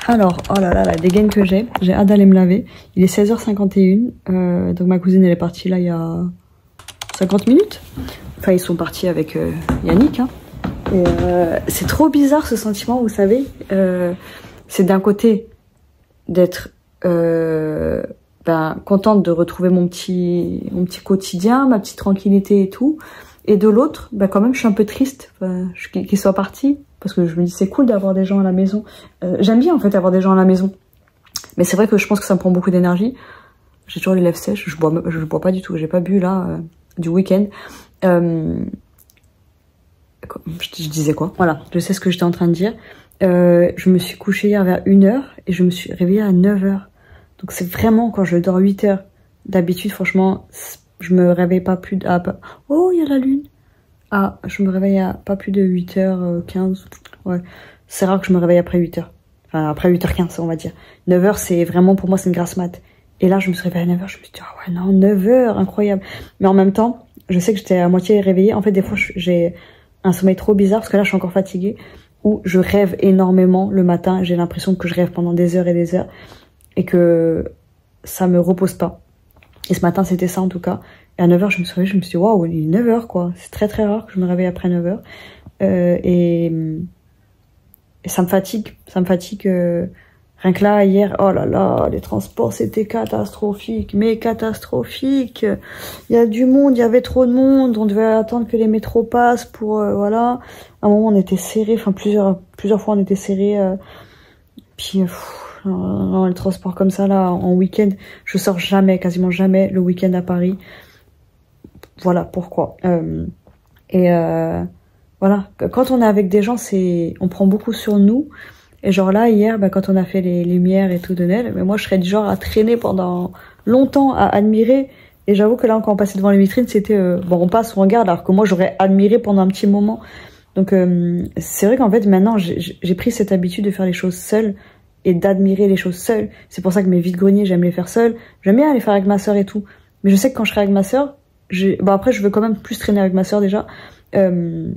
Alors, oh là là, la dégaine que j'ai hâte d'aller me laver. Il est 16h51, donc ma cousine elle est partie là il y a 50 minutes. Enfin, ils sont partis avec Yannick. Hein. Et c'est trop bizarre ce sentiment, vous savez. C'est d'un côté d'être contente de retrouver mon petit quotidien, ma petite tranquillité et tout. Et de l'autre, quand même, je suis un peu triste qu'ils soient partis. Parce que je me dis, c'est cool d'avoir des gens à la maison. J'aime bien, en fait, avoir des gens à la maison. Mais c'est vrai que je pense que ça me prend beaucoup d'énergie. J'ai toujours les lèvres sèches. Je bois pas du tout. J'ai pas bu, là, du week-end. Je disais quoi? Voilà, je sais ce que j'étais en train de dire. Je me suis couchée hier vers 1h et je me suis réveillée à 9h. Donc c'est vraiment quand je dors 8 heures. D'habitude, franchement, je me réveille pas plus de... Oh, il y a la lune. Ah, je me réveille à pas plus de 8h15. Ouais, c'est rare que je me réveille après 8h. Enfin, après 8h15, on va dire. 9h, c'est vraiment, pour moi, c'est une grasse mat. Et là, je me suis réveillée à 9h. Je me suis dit, ah ouais, non, 9h, incroyable. Mais en même temps, je sais que j'étais à moitié réveillée. En fait, des fois, j'ai un sommeil trop bizarre parce que là, je suis encore fatiguée. Où je rêve énormément le matin. J'ai l'impression que je rêve pendant des heures et des heures. Et que ça me repose pas. Et ce matin, c'était ça, en tout cas. Et à 9h, je me suis réveillée, je me suis dit, waouh, il est 9h, quoi. C'est très, très rare que je me réveille après 9h. Et ça me fatigue. Ça me fatigue. Rien que là, hier, oh là là, les transports, c'était catastrophique. Mais catastrophique. Il y a du monde, il y avait trop de monde. On devait attendre que les métros passent pour, voilà. À un moment, on était serrés. Enfin, plusieurs fois, on était serrés. Puis, non, les transports comme ça, là, en week-end, je sors jamais, quasiment jamais, le week-end à Paris. Voilà pourquoi. Voilà, quand on est avec des gens, on prend beaucoup sur nous. Et genre là, hier, quand on a fait les lumières et tout de Noël, mais moi, je serais du genre à traîner pendant longtemps, à admirer. Et j'avoue que là, quand on passait devant les vitrines, c'était, on passe, on regarde, alors que moi, j'aurais admiré pendant un petit moment. Donc, c'est vrai qu'en fait, maintenant, j'ai pris cette habitude de faire les choses seule et d'admirer les choses seules. C'est pour ça que mes vides-greniers, j'aime les faire seules. J'aime bien les faire avec ma sœur et tout. Mais je sais que quand je serai avec ma sœur, après, je veux quand même plus traîner avec ma sœur déjà. Je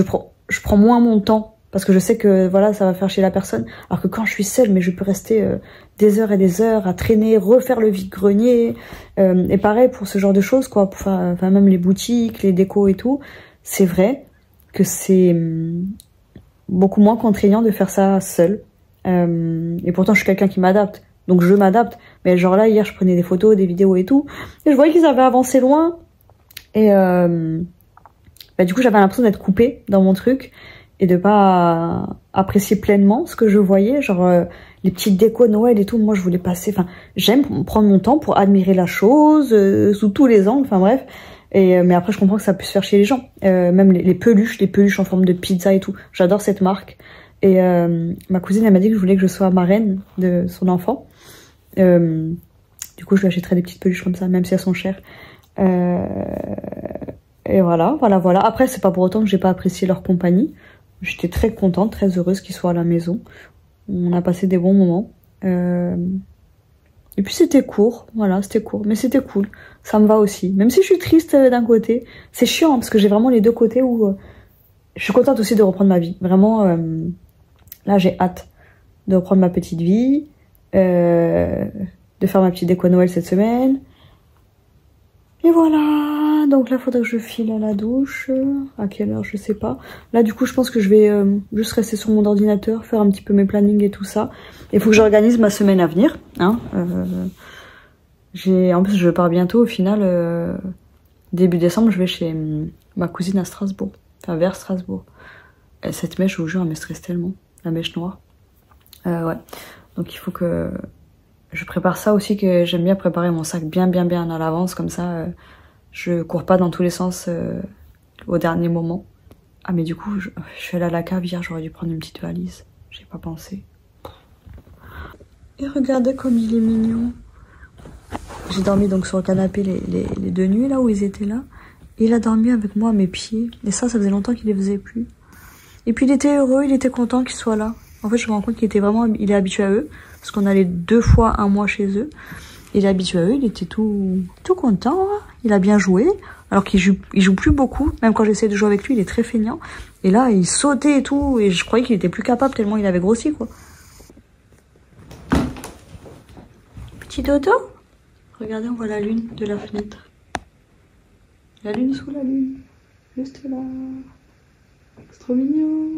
prends moins mon temps parce que je sais que voilà, ça va faire chier la personne. Alors que quand je suis seule, mais je peux rester des heures et des heures à traîner, refaire le vide-grenier. Et pareil pour ce genre de choses, quoi. Pour faire, enfin, même les boutiques, les décos et tout. C'est vrai que c'est beaucoup moins contraignant de faire ça seule. Et pourtant, je suis quelqu'un qui m'adapte. Donc je m'adapte. Mais genre là, hier, je prenais des photos, des vidéos et tout. Et je voyais qu'ils avaient avancé loin. Et du coup, j'avais l'impression d'être coupée dans mon truc. Et de pas apprécier pleinement ce que je voyais. Genre les petites décos de Noël et tout. Moi, je voulais passer... Enfin, j'aime prendre mon temps pour admirer la chose sous tous les angles. Enfin bref. Mais après, je comprends que ça puisse faire chier les gens. Même les peluches en forme de pizza et tout. J'adore cette marque. Et ma cousine, elle m'a dit que je voulais que je sois marraine de son enfant. Du coup, je lui achèterai des petites peluches comme ça, même si elles sont chères. Et voilà. Après, c'est pas pour autant que j'ai pas apprécié leur compagnie. J'étais très contente, très heureuse qu'ils soient à la maison. On a passé des bons moments. Et puis c'était court, voilà, c'était court. Mais c'était cool, ça me va aussi. Même si je suis triste d'un côté. C'est chiant, hein, parce que j'ai vraiment les deux côtés où... je suis contente aussi de reprendre ma vie. Vraiment, là j'ai hâte de reprendre ma petite vie. De faire ma petite déco Noël cette semaine. Et voilà, donc là, il faudrait que je file à la douche. À quelle heure, je sais pas. Là, du coup, je pense que je vais juste rester sur mon ordinateur, faire un petit peu mes plannings et tout ça. Il faut que j'organise ma semaine à venir. Hein. En plus, je pars bientôt. Au final, début décembre, je vais chez ma cousine à Strasbourg. Enfin, vers Strasbourg. Et cette mèche, je vous jure, elle me stresse tellement. La mèche noire. Ouais. Donc, il faut que... Je prépare ça aussi, que j'aime bien préparer mon sac bien à l'avance, comme ça je cours pas dans tous les sens au dernier moment. Ah mais du coup je suis allée à la cave hier, j'aurais dû prendre une petite valise, j'ai pas pensé. Et regardez comme il est mignon. J'ai dormi donc sur le canapé les 2 nuits là où ils étaient là. Et il a dormi avec moi à mes pieds, et ça faisait longtemps qu'il les faisait plus. Et puis il était heureux, il était content qu'il soit là. En fait je me rends compte qu'il était vraiment, il est habitué à eux. Parce qu'on allait 2 fois un mois chez eux. Il est habitué à eux, il était tout content. Hein. Il a bien joué. alors qu'il joue plus beaucoup. Même quand j'essaie de jouer avec lui, il est très feignant. Et là, il sautait et tout, et je croyais qu'il était plus capable tellement il avait grossi, quoi. Petit dodo. Regardez, on voit la lune de la fenêtre. La lune sous la lune. Juste là. C'est trop mignon.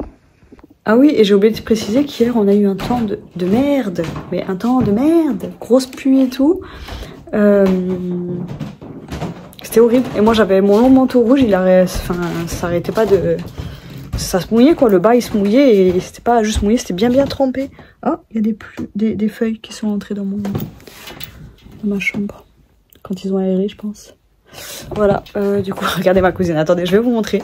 Ah oui, et j'ai oublié de préciser qu'hier, on a eu un temps de merde. Mais un temps de merde. Grosse pluie et tout. C'était horrible. Et moi, j'avais mon long manteau rouge. Ça arrêtait pas de... Ça se mouillait, quoi. Le bas, il se mouillait. Et c'était pas juste mouillé, c'était bien trempé. Ah, il y a des feuilles qui sont entrées dans ma chambre. Quand ils ont aéré, je pense. Voilà. Du coup, regardez ma cousine. Attendez, je vais vous montrer.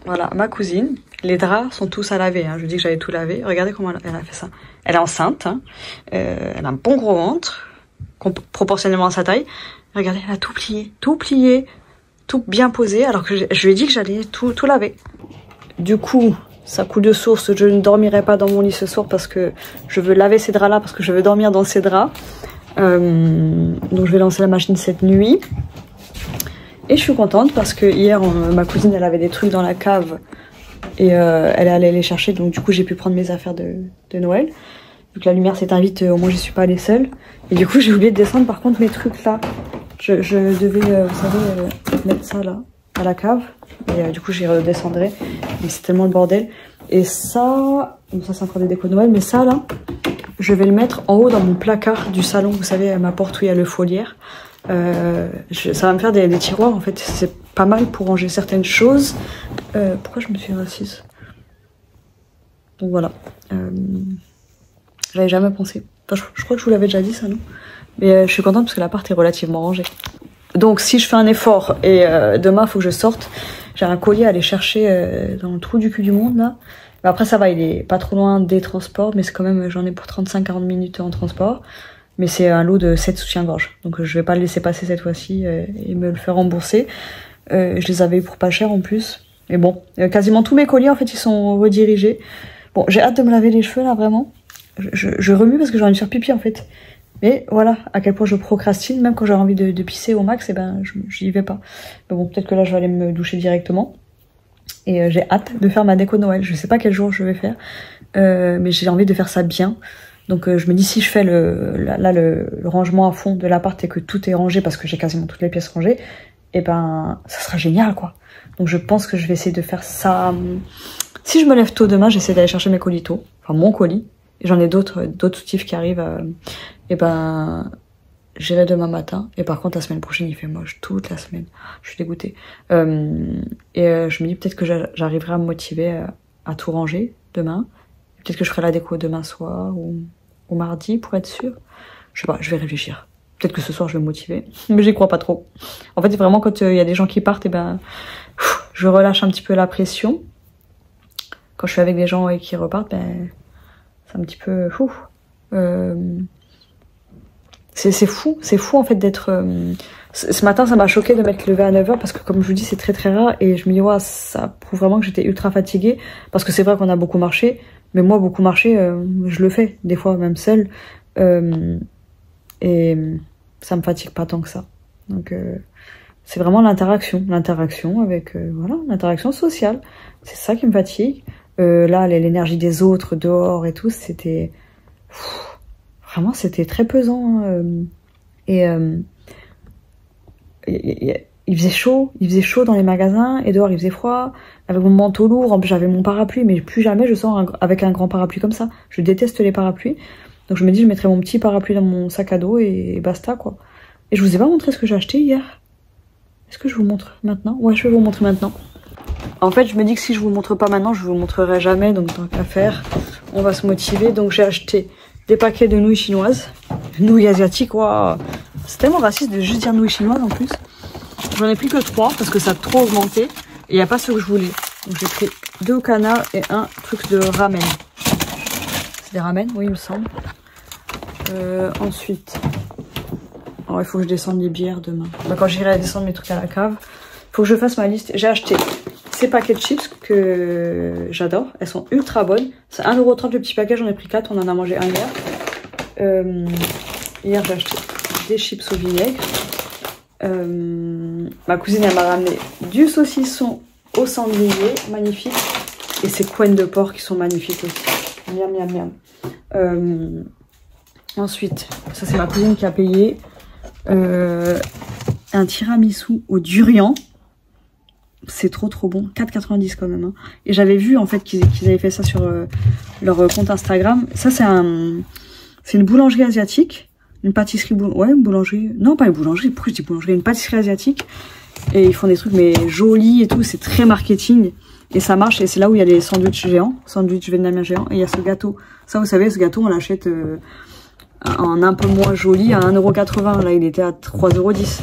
Voilà, ma cousine. Les draps sont tous à laver. Hein. Je dis que j'avais tout lavé. Regardez comment elle a fait ça. Elle est enceinte. Hein. Elle a un bon gros ventre, proportionnellement à sa taille. Regardez, elle a tout plié, tout bien posé. Alors que je lui ai dit que j'allais tout laver. Du coup, ça coule de source. Je ne dormirai pas dans mon lit ce soir parce que je veux laver ces draps-là, parce que je veux dormir dans ces draps. Donc je vais lancer la machine cette nuit. Et je suis contente parce que hier, ma cousine, elle avait des trucs dans la cave. Et elle allait les chercher, donc du coup j'ai pu prendre mes affaires de Noël. Vu que la lumière s'éteint vite, au moins je suis pas allée seule. Et du coup j'ai oublié de descendre par contre mes trucs là. Je devais, vous savez, mettre ça là, à la cave. Et du coup j'y redescendrai. Mais c'est tellement le bordel. Et ça, bon, ça c'est encore des décos de Noël, mais ça là, je vais le mettre en haut dans mon placard du salon. Vous savez, à ma porte où il y a le foliaire. Ça va me faire des tiroirs en fait. C'est pas mal pour ranger certaines choses. Pourquoi je me suis assise? Donc voilà. J'avais jamais pensé. Enfin, je crois que je vous l'avais déjà dit ça, non? Mais je suis contente parce que l'appart est relativement rangé. Donc si je fais un effort et demain il faut que je sorte, j'ai un colis à aller chercher dans le trou du cul du monde là. Mais après ça va, il est pas trop loin des transports, mais c'est quand même, j'en ai pour 35-40 minutes en transport. Mais c'est un lot de 7 soutiens-gorge. Donc je vais pas le laisser passer cette fois-ci et me le faire rembourser. Je les avais eu pour pas cher en plus. Mais bon, quasiment tous mes colis en fait ils sont redirigés. Bon, j'ai hâte de me laver les cheveux là vraiment. Je remue parce que j'ai envie de faire pipi en fait. Mais voilà, à quel point je procrastine, même quand j'ai envie de pisser au max, et ben j'y vais pas. Mais bon, peut-être que là je vais aller me doucher directement. Et j'ai hâte de faire ma déco de Noël. Je sais pas quel jour je vais faire, mais j'ai envie de faire ça bien. Donc je me dis si je fais le rangement à fond de l'appart et que tout est rangé parce que j'ai quasiment toutes les pièces rangées, et ben ça sera génial quoi. Donc je pense que je vais essayer de faire ça. Si je me lève tôt demain, j'essaie d'aller chercher mes colis tôt, enfin mon colis. Et j'en ai d'autres soutifs qui arrivent. Et ben j'irai demain matin. Et par contre la semaine prochaine il fait moche toute la semaine. Je suis dégoûtée. Je me dis peut-être que j'arriverai à me motiver à tout ranger demain. Peut-être que je ferai la déco demain soir ou mardi pour être sûre. Je sais pas, je vais réfléchir. Peut-être que ce soir je vais me motiver, mais j'y crois pas trop. En fait, vraiment quand il y a des gens qui partent, et ben je relâche un petit peu la pression. Quand je suis avec des gens et qui repartent, ben c'est un petit peu c'est fou en fait d'être. Ce matin, ça m'a choqué de m'être levée à 9h parce que comme je vous dis, c'est très rare et je me dis ouais, ça prouve vraiment que j'étais ultra fatiguée parce que c'est vrai qu'on a beaucoup marché. Mais moi, beaucoup marché, je le fais, des fois même seule. Et ça me fatigue pas tant que ça. Donc, c'est vraiment l'interaction avec, voilà, l'interaction sociale. C'est ça qui me fatigue. Là, l'énergie des autres dehors et tout, c'était... Vraiment, c'était très pesant. Il faisait chaud dans les magasins et dehors il faisait froid. Avec mon manteau lourd, en plus j'avais mon parapluie, mais plus jamais je sors avec un grand parapluie comme ça. Je déteste les parapluies. Donc je me dis je mettrai mon petit parapluie dans mon sac à dos et basta quoi. Et je vous ai pas montré ce que j'ai acheté hier. Est-ce que je vous montre maintenant? Ouais, je vais vous montrer maintenant. En fait, je me dis que si je vous montre pas maintenant, je vous montrerai jamais. Donc tant qu'à faire, on va se motiver. Donc j'ai acheté des paquets de nouilles chinoises. Nouilles asiatiques, waouh. C'est tellement raciste de juste dire nouilles chinoises en plus. J'en ai pris que 3 parce que ça a trop augmenté. Et il n'y a pas ce que je voulais. Donc j'ai pris 2 au canard et un truc de ramen. C'est des ramen, oui il me semble. Ensuite, il faut que je descende les bières demain. Bah, quand j'irai descendre mes trucs à la cave, il faut que je fasse ma liste. J'ai acheté ces paquets de chips que j'adore. Elles sont ultra bonnes. C'est 1,30 € le petit paquet, j'en ai pris 4. On en a mangé un hier. Hier j'ai acheté des chips au vinaigre. Ma cousine elle m'a ramené du saucisson au sanglier, magnifique. Et ces couennes de porc qui sont magnifiques aussi. Miam miam miam. Ensuite, ça c'est ma cousine qui a payé un tiramisu au durian. C'est trop bon, 4,90 quand même. Hein. Et j'avais vu en fait qu'ils avaient fait ça sur leur compte Instagram. Ça c'est une boulangerie asiatique, une pâtisserie, ouais une boulangerie, non pas une boulangerie, pourquoi je dis boulangerie, une pâtisserie asiatique. Et ils font des trucs mais jolis et tout, c'est très marketing. Et ça marche et c'est là où il y a les sandwichs géants, sandwichs vietnamiens géants. Et il y a ce gâteau, ça vous savez ce gâteau on l'achète en un peu moins joli à 1,80 €. Là il était à 3,10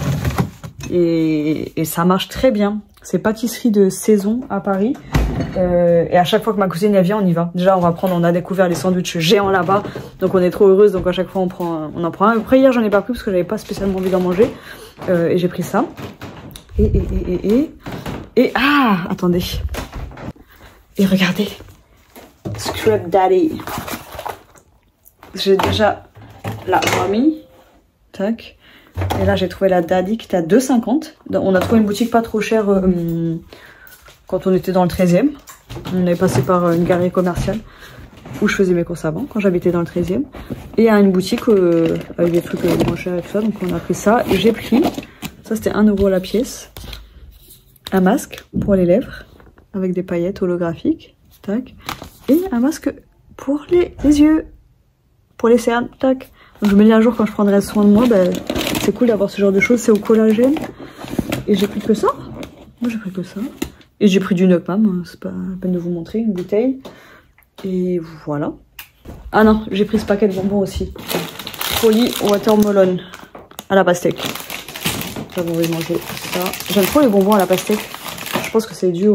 €. Et ça marche très bien. C'est pâtisserie de saison à Paris. Et à chaque fois que ma cousine elle vient, on y va. Déjà, on a découvert les sandwichs géants là-bas. Donc on est trop heureuse. Donc à chaque fois, on en prend un. Après, hier, j'en ai pas pris parce que j'avais pas spécialement envie d'en manger. Et j'ai pris ça. Ah, attendez. Et regardez. Scrub Daddy. J'ai déjà la Mommy. Tac. Et là, j'ai trouvé la Daddy qui était à 2,50 €. On a trouvé une boutique pas trop chère quand on était dans le 13e. On est passé par une galerie commerciale où je faisais mes courses avant, quand j'habitais dans le 13e. Et à une boutique avec des trucs moins chers et tout ça. Donc on a pris ça. Et j'ai pris, ça c'était 1 € la pièce, un masque pour les lèvres avec des paillettes holographiques. Tac. Et un masque pour les yeux, pour les cernes. Tac. Donc je me dis un jour quand je prendrai soin de moi, ben, c'est cool d'avoir ce genre de choses, c'est au collagène. Et j'ai pris que ça. Moi j'ai pris que ça. Et j'ai pris du Nocmam, hein, c'est pas la peine de vous montrer, une bouteille. Et voilà. Ah non, j'ai pris ce paquet de bonbons aussi. Folly Watermelon à la pastèque. J'avais envie de manger ça. J'aime trop les bonbons à la pastèque. Je pense que c'est dû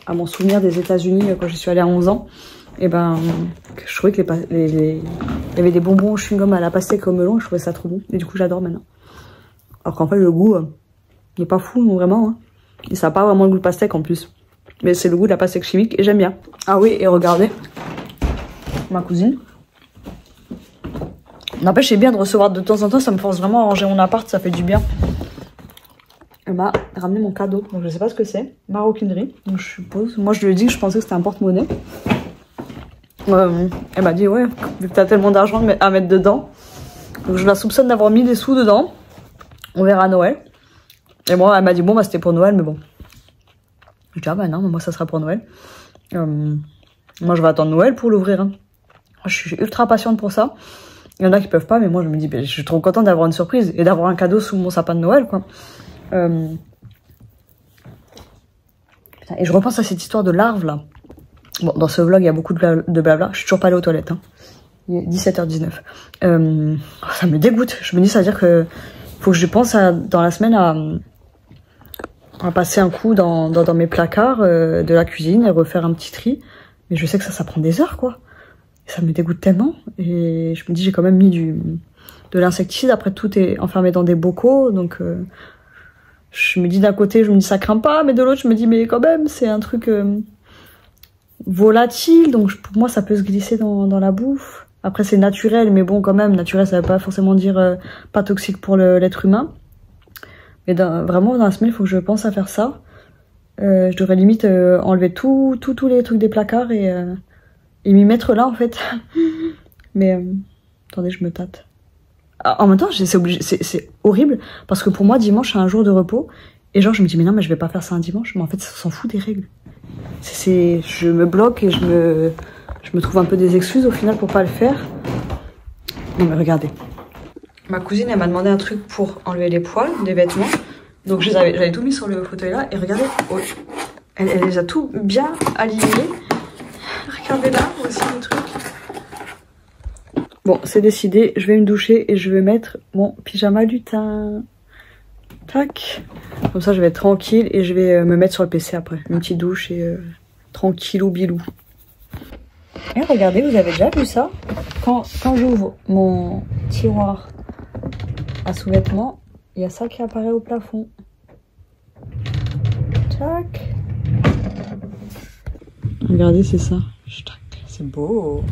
à mon souvenir des États-Unis quand j'y suis allée à 11 ans. Et ben, je trouvais que il y avait des bonbons au chewing-gum à la pastèque au melon, je trouvais ça trop bon. Et du coup, j'adore maintenant. Alors qu'en fait, le goût, il est pas fou, non, vraiment. Hein. Et ça n'a pas vraiment le goût de pastèque en plus. Mais c'est le goût de la pastèque chimique et j'aime bien. Ah oui, et regardez, ma cousine. N'empêche, c'est bien de recevoir de temps en temps, ça me force vraiment à ranger mon appart, ça fait du bien. Elle m'a ramené mon cadeau, donc je sais pas ce que c'est. Maroquinerie, donc je suppose. Moi, je lui ai dit que je pensais que c'était un porte-monnaie. Elle m'a dit ouais, vu que t'as tellement d'argent à mettre dedans. Donc je la soupçonne d'avoir mis des sous dedans. On verra à Noël. Et moi elle m'a dit bon bah c'était pour Noël mais bon. Je dis ah bah non moi ça sera pour Noël. Moi je vais attendre Noël pour l'ouvrir. Hein. Je suis ultra patiente pour ça. Il y en a qui peuvent pas mais moi je me dis bah, je suis trop contente d'avoir une surprise et d'avoir un cadeau sous mon sapin de Noël quoi. Et je repense à cette histoire de larves là. Bon, dans ce vlog, il y a beaucoup de blabla. Je suis toujours pas allée aux toilettes. Hein. Il est 17h19. Ça me dégoûte. Je me dis, ça veut dire que faut que je pense dans la semaine à passer un coup dans mes placards de la cuisine et refaire un petit tri. Mais je sais que ça prend des heures, quoi. Et ça me dégoûte tellement. Et je me dis, j'ai quand même mis de l'insecticide. Après, tout est enfermé dans des bocaux. Donc, je me dis d'un côté, je me dis, ça craint pas. Mais de l'autre, je me dis, mais quand même, c'est un truc... volatile, donc pour moi ça peut se glisser dans la bouffe. Après c'est naturel, mais bon quand même, naturel ça veut pas forcément dire pas toxique pour l'être humain. Mais vraiment dans la semaine il faut que je pense à faire ça. Je devrais limite enlever tous les trucs des placards et m'y mettre là en fait. Mais attendez je me tâte. En même temps c'est horrible parce que pour moi dimanche c'est un jour de repos et genre je me dis mais non mais je vais pas faire ça un dimanche, mais en fait ça s'en fout des règles. Je me bloque et je me trouve un peu des excuses au final pour pas le faire. Non mais regardez. Ma cousine elle m'a demandé un truc pour enlever les poils des vêtements. Donc j'avais tout mis sur le fauteuil là et regardez. Oh, elle les a tout bien alignés. Regardez là aussi le truc. Bon c'est décidé, je vais me doucher et je vais mettre mon pyjama lutin. Tac. Comme ça je vais être tranquille et je vais me mettre sur le PC après. Une petite douche et tranquillou bilou. Et regardez, vous avez déjà vu ça? Quand j'ouvre mon tiroir à sous-vêtements, il y a ça qui apparaît au plafond. Tac. Regardez, c'est ça. C'est beau.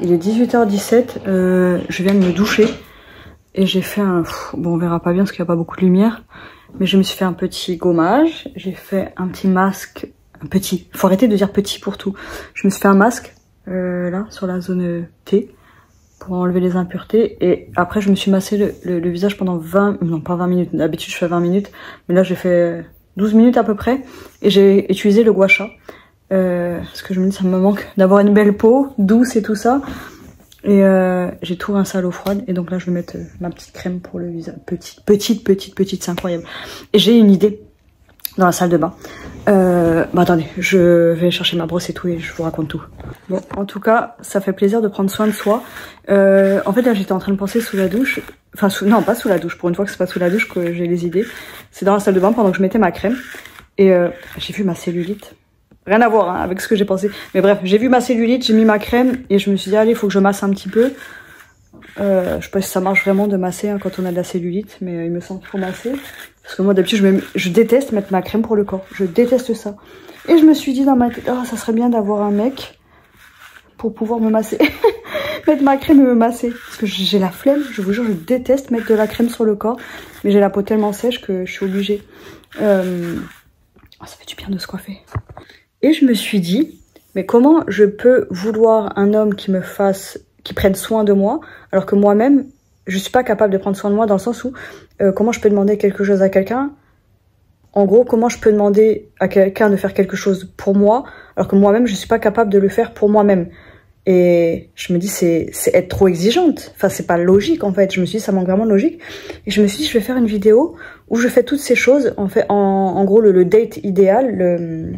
Il est 18h17, je viens de me doucher. Et j'ai fait un... Bon, on verra pas bien parce qu'il n'y a pas beaucoup de lumière. Mais je me suis fait un petit gommage. J'ai fait un petit masque. Un petit. Faut arrêter de dire petit pour tout. Je me suis fait un masque, là, sur la zone T. Pour enlever les impuretés. Et après, je me suis massé le visage pendant 20... Non, pas 20 minutes. D'habitude, je fais 20 minutes. Mais là, j'ai fait 12 minutes à peu près. Et j'ai utilisé le gua sha. Parce que je me dis, ça me manque d'avoir une belle peau, douce et tout ça. Et j'ai tout rincé à l'eau froide. Et donc là, je vais mettre ma petite crème pour le visage. Petite, c'est incroyable. Et j'ai une idée dans la salle de bain. Bah attendez, je vais chercher ma brosse et tout et je vous raconte tout. Bon, en tout cas, ça fait plaisir de prendre soin de soi. En fait, là, j'étais en train de penser sous la douche. Enfin, non, pas sous la douche. Pour une fois que c'est pas sous la douche que j'ai les idées. C'est dans la salle de bain pendant que je mettais ma crème. Et j'ai vu ma cellulite. Rien à voir hein, avec ce que j'ai pensé. Mais bref, j'ai vu ma cellulite, j'ai mis ma crème et je me suis dit, allez, il faut que je masse un petit peu. Je sais pas si ça marche vraiment de masser hein, quand on a de la cellulite, mais il me semble qu'il faut masser. Parce que moi, d'habitude, je déteste mettre ma crème pour le corps. Je déteste ça. Et je me suis dit dans ma tête, oh, ça serait bien d'avoir un mec pour pouvoir me masser. Mettre ma crème et me masser. Parce que j'ai la flemme, je vous jure, je déteste mettre de la crème sur le corps. Mais j'ai la peau tellement sèche que je suis obligée. Oh, ça fait du bien de se coiffer. Et je me suis dit, mais comment je peux vouloir un homme qui me fasse, qui prenne soin de moi, alors que moi-même, je suis pas capable de prendre soin de moi dans le sens où, comment je peux demander quelque chose à quelqu'un? En gros, comment je peux demander à quelqu'un de faire quelque chose pour moi, alors que moi-même, je suis pas capable de le faire pour moi-même? Et je me dis, c'est être trop exigeante. Enfin, c'est pas logique, en fait. Je me suis dit, ça manque vraiment de logique. Et je me suis dit, je vais faire une vidéo où je fais toutes ces choses, en gros, le date idéal,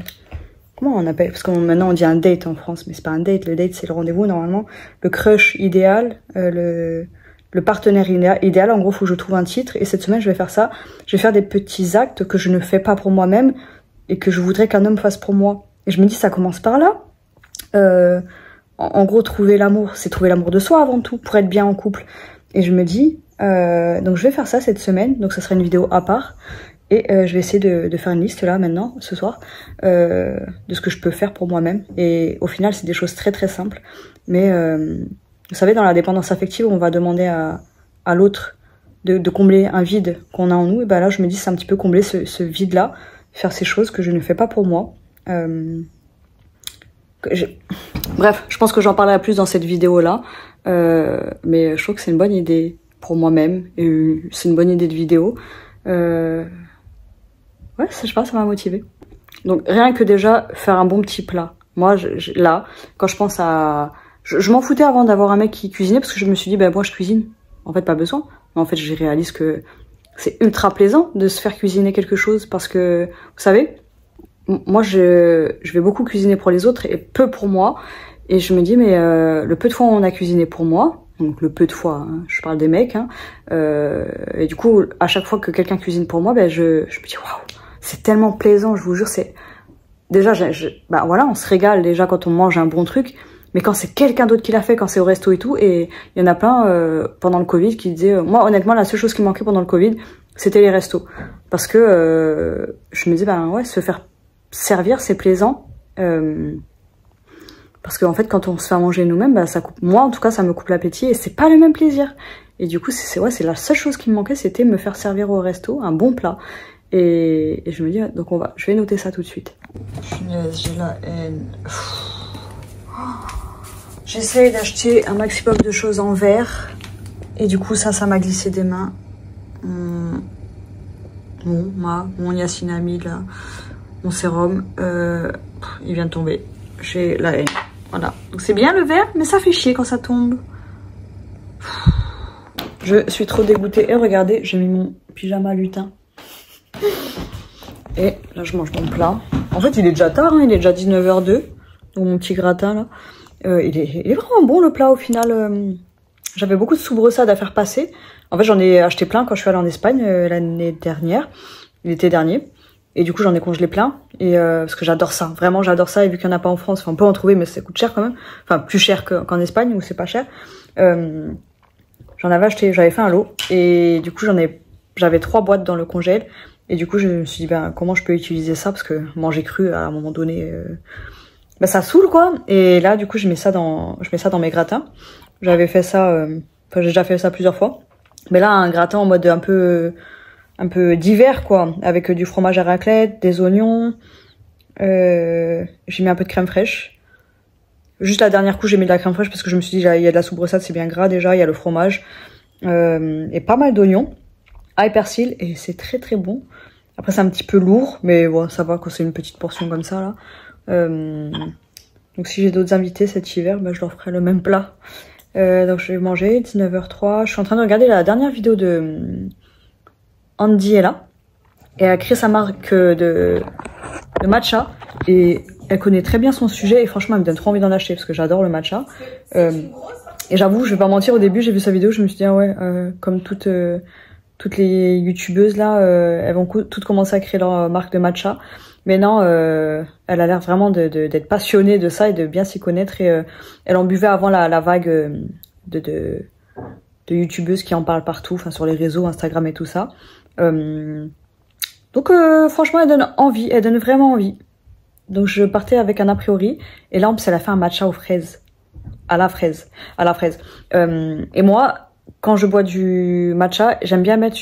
comment on appelle? Parce que maintenant on dit un date en France, mais c'est pas un date. Le date c'est le rendez-vous normalement. Le crush idéal, le partenaire idéal. En gros, faut que je trouve un titre. Et cette semaine, je vais faire ça. Je vais faire des petits actes que je ne fais pas pour moi-même et que je voudrais qu'un homme fasse pour moi. Et je me dis, ça commence par là. En gros, trouver l'amour, c'est trouver l'amour de soi avant tout pour être bien en couple. Et je me dis, donc je vais faire ça cette semaine. Donc ça sera une vidéo à part. Et je vais essayer de faire une liste là maintenant, ce soir, de ce que je peux faire pour moi-même. Et au final, c'est des choses très très simples. Mais vous savez, dans la dépendance affective, on va demander à l'autre de combler un vide qu'on a en nous. Et ben là, je me dis, c'est un petit peu combler ce vide-là, faire ces choses que je ne fais pas pour moi. Bref, je pense que j'en parlerai plus dans cette vidéo-là. Mais je trouve que c'est une bonne idée pour moi-même. Et c'est une bonne idée de vidéo. Ouais, je sais pas, ça m'a motivée. Donc rien que déjà faire un bon petit plat. Moi, là, quand je pense à... Je m'en foutais avant d'avoir un mec qui cuisinait parce que je me suis dit, ben moi je cuisine. En fait, pas besoin. Mais en fait, je réalise que c'est ultra plaisant de se faire cuisiner quelque chose parce que, vous savez, moi je vais beaucoup cuisiner pour les autres et peu pour moi. Et je me dis, mais le peu de fois où on a cuisiné pour moi, donc le peu de fois, hein, je parle des mecs, hein, et du coup, à chaque fois que quelqu'un cuisine pour moi, ben je me dis, waouh, c'est tellement plaisant, je vous jure, c'est... Déjà, bah voilà, on se régale déjà quand on mange un bon truc, mais quand c'est quelqu'un d'autre qui l'a fait, quand c'est au resto et tout, et il y en a plein pendant le Covid qui disaient, moi honnêtement, la seule chose qui me manquait pendant le Covid, c'était les restos. Parce que je me dis, ben ouais, se faire servir, c'est plaisant. Parce qu'en fait, quand on se fait à manger nous-mêmes, bah, ça coupe... moi en tout cas, ça me coupe l'appétit et c'est pas le même plaisir. Et du coup, c'est la seule chose qui me manquait, c'était me faire servir au resto, un bon plat. Et je me dis, donc je vais noter ça tout de suite. J'ai la haine. J'essaye d'acheter un maximum de choses en verre. Et du coup, ça m'a glissé des mains. Mon niacinamide, là, mon sérum, il vient de tomber. J'ai la haine. Voilà. Donc c'est bien le verre, mais ça fait chier quand ça tombe. Je suis trop dégoûtée. Et regardez, j'ai mis mon pyjama lutin. Et là, je mange mon plat. En fait, il est déjà tard, hein, il est déjà 19h02. Donc mon petit gratin, là. Il est vraiment bon, le plat, au final. J'avais beaucoup de soubresaudes à faire passer. En fait, j'en ai acheté plein quand je suis allée en Espagne l'année dernière. L'été dernier. Et du coup, j'en ai congelé plein. Et parce que j'adore ça. Vraiment, j'adore ça. Et vu qu'il n'y en a pas en France, enfin, on peut en trouver, mais ça coûte cher quand même. Enfin, plus cher qu'en Espagne, où c'est pas cher. J'en avais acheté, j'avais fait un lot. Et du coup, j'avais 3 boîtes dans le congèle. Et du coup, je me suis dit, ben, comment je peux utiliser ça? Parce que manger cru, à un moment donné, ben, ça saoule, quoi. Et là, du coup, je mets ça dans mes gratins. J'avais fait ça, enfin, j'ai déjà fait ça plusieurs fois. Mais là, un gratin en mode un peu d'hiver, quoi. Avec du fromage à raclette, des oignons. J'ai mis un peu de crème fraîche. Juste la dernière couche, j'ai mis de la crème fraîche parce que je me suis dit, il y a de la soubresaute, c'est bien gras déjà, il y a le fromage. Et pas mal d'oignons. Ail, persil, et c'est très très bon. Après, c'est un petit peu lourd, mais bon, ça va quand c'est une petite portion comme ça, là. Donc si j'ai d'autres invités cet hiver, bah, je leur ferai le même plat. Donc je vais manger, 19h03. Je suis en train de regarder la dernière vidéo de Andy est là. Et elle a créé sa marque de matcha. Et elle connaît très bien son sujet. Et franchement, elle me donne trop envie d'en acheter parce que j'adore le matcha. Et j'avoue, je vais pas mentir, au début, j'ai vu sa vidéo, je me suis dit, ah ouais, comme toutes les youtubeuses là, elles vont toutes commencer à créer leur marque de matcha. Mais non, elle a l'air vraiment d'être passionnée de ça et de bien s'y connaître. Et elle en buvait avant la vague de youtubeuses qui en parlent partout, enfin sur les réseaux, Instagram et tout ça. Donc franchement, elle donne envie, elle donne vraiment envie. Donc je partais avec un a priori. Et là, en plus, elle a fait un matcha aux fraises. À la fraise. Et moi, quand je bois du matcha, j'aime bien mettre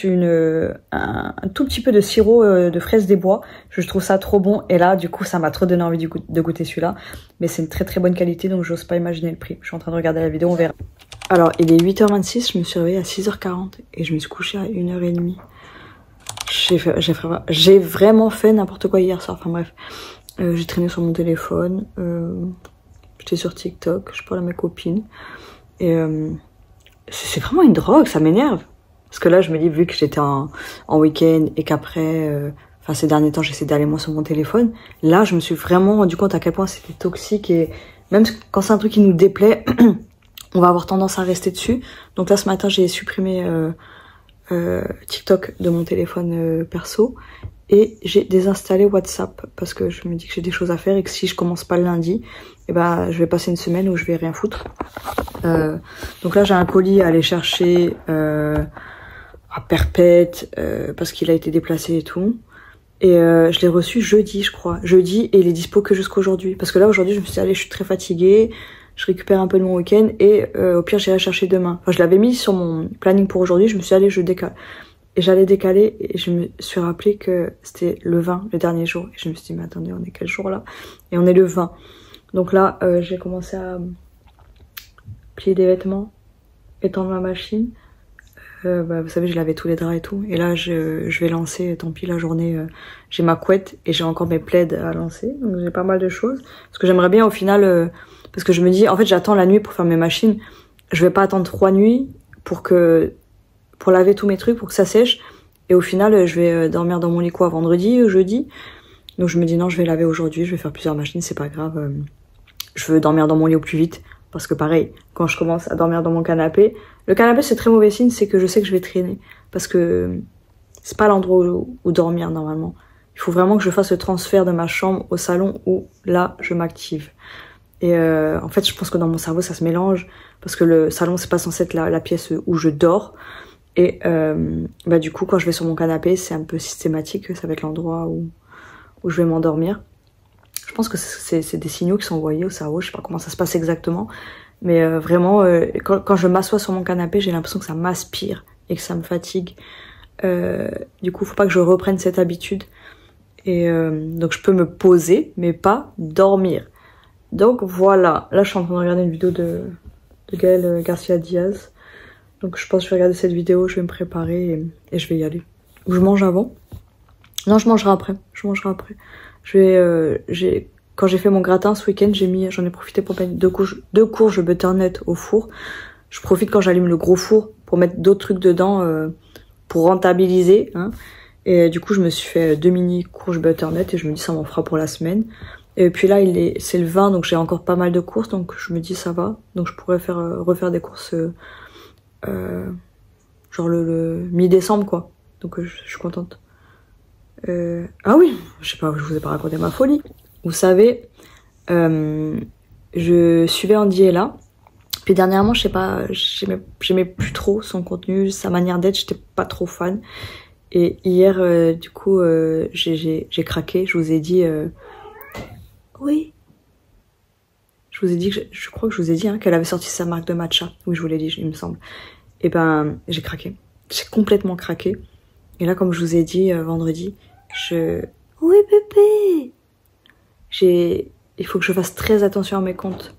un tout petit peu de sirop de fraise des bois. Je trouve ça trop bon. Et là, du coup, ça m'a trop donné envie de goûter celui-là. Mais c'est une très très bonne qualité, donc j'ose pas imaginer le prix. Je suis en train de regarder la vidéo, on verra. Alors, il est 8h26, je me suis réveillée à 6h40 et je me suis couchée à 1h30. J'ai vraiment fait n'importe quoi hier soir. Enfin bref, j'ai traîné sur mon téléphone. J'étais sur TikTok, je parlais à mes copines. Et c'est vraiment une drogue, ça m'énerve. Parce que là, je me dis, vu que j'étais en week-end et qu'après, enfin ces derniers temps, j'essaie d'aller moins sur mon téléphone. Là, je me suis vraiment rendu compte à quel point c'était toxique. Et même quand c'est un truc qui nous déplaît, on va avoir tendance à rester dessus. Donc là, ce matin, j'ai supprimé TikTok de mon téléphone perso. Et j'ai désinstallé WhatsApp parce que je me dis que j'ai des choses à faire et que si je commence pas le lundi, eh ben, je vais passer une semaine où je vais rien foutre. Donc là, j'ai un colis à aller chercher à Perpète parce qu'il a été déplacé et tout. Et je l'ai reçu jeudi, je crois. Jeudi, et il est dispo que jusqu'aujourd'hui. Parce que là, aujourd'hui, je me suis dit, allez, je suis très fatiguée. Je récupère un peu de mon week-end et au pire, j'irai chercher demain. Enfin, je l'avais mis sur mon planning pour aujourd'hui. Je me suis dit, allez, je décale. Et j'allais décaler et je me suis rappelé que c'était le 20, le dernier jour. Et je me suis dit, mais attendez, on est quel jour là? Et on est le 20. Donc là, j'ai commencé à plier des vêtements, étendre ma machine. Vous savez, je lavais tous les draps et tout. Et là, je vais lancer, tant pis, la journée. J'ai ma couette et j'ai encore mes plaids à lancer. Donc j'ai pas mal de choses. Parce que j'aimerais bien au final, parce que je me dis, en fait, j'attends la nuit pour faire mes machines. Je vais pas attendre 3 nuits pour laver tous mes trucs, pour que ça sèche. Et au final, je vais dormir dans mon lit quoi, vendredi ou jeudi. Donc je me dis non, je vais laver aujourd'hui, je vais faire plusieurs machines, c'est pas grave. Je veux dormir dans mon lit au plus vite. Parce que pareil, quand je commence à dormir dans mon canapé, le canapé c'est très mauvais signe, c'est que je sais que je vais traîner. Parce que c'est pas l'endroit où dormir normalement. Il faut vraiment que je fasse le transfert de ma chambre au salon où là, je m'active. Et en fait, je pense que dans mon cerveau, ça se mélange. Parce que le salon, c'est pas censé être la pièce où je dors. Et du coup, quand je vais sur mon canapé, c'est un peu systématique. Ça va être l'endroit où je vais m'endormir. Je pense que c'est des signaux qui sont envoyés au cerveau. Je sais pas comment ça se passe exactement. Mais vraiment, quand je m'assois sur mon canapé, j'ai l'impression que ça m'aspire et que ça me fatigue. Du coup, faut pas que je reprenne cette habitude. Et donc, je peux me poser, mais pas dormir. Donc, voilà. Là, je suis en train de regarder une vidéo de Gaël Garcia Diaz. Donc je pense que je vais regarder cette vidéo, je vais me préparer et je vais y aller. Ou je mange avant. Non, je mangerai après. Quand j'ai fait mon gratin ce week-end, j'en ai profité pour mettre deux courges butternut au four. Je profite quand j'allume le gros four pour mettre d'autres trucs dedans pour rentabiliser. Hein. Et du coup, je me suis fait 2 mini courges butternut et je me dis ça m'en fera pour la semaine. Et puis là, c'est le 20, donc j'ai encore pas mal de courses, donc je me dis ça va. Donc je pourrais refaire des courses genre le mi-décembre quoi. Donc je suis contente. Ah oui, je sais pas, je vous ai pas raconté ma folie. Vous savez, je suivais Andy est là. Puis dernièrement, je sais pas, j'aimais plus trop son contenu, sa manière d'être, j'étais pas trop fan. Et hier, du coup, j'ai craqué. Je vous ai dit, oui. Je vous ai dit, je crois que je vous ai dit qu'elle avait sorti sa marque de matcha. Oui, je vous l'ai dit, il me semble. Et ben, j'ai craqué. j'ai complètement craqué. Et là, comme je vous ai dit vendredi, oui bébé, il faut que je fasse très attention à mes comptes.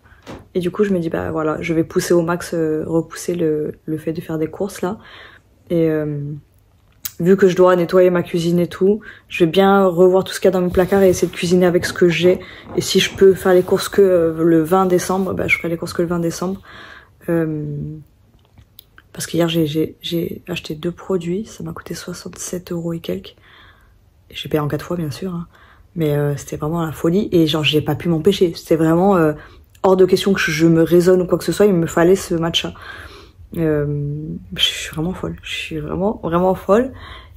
Et du coup, je me dis, bah voilà, je vais pousser au max, repousser le fait de faire des courses là. Et vu que je dois nettoyer ma cuisine et tout, je vais bien revoir tout ce qu'il y a dans mes placards et essayer de cuisiner avec ce que j'ai. Et si je peux faire les courses que le 20 décembre, bah je ferai les courses que le 20 décembre. Parce qu'hier, j'ai acheté 2 produits, ça m'a coûté 67 € et quelques. J'ai payé en 4 fois, bien sûr, hein. Mais c'était vraiment la folie. Et genre, j'ai pas pu m'empêcher. C'était vraiment hors de question que je me raisonne ou quoi que ce soit. Il me fallait ce matcha. Je suis vraiment folle. Je suis vraiment, vraiment folle.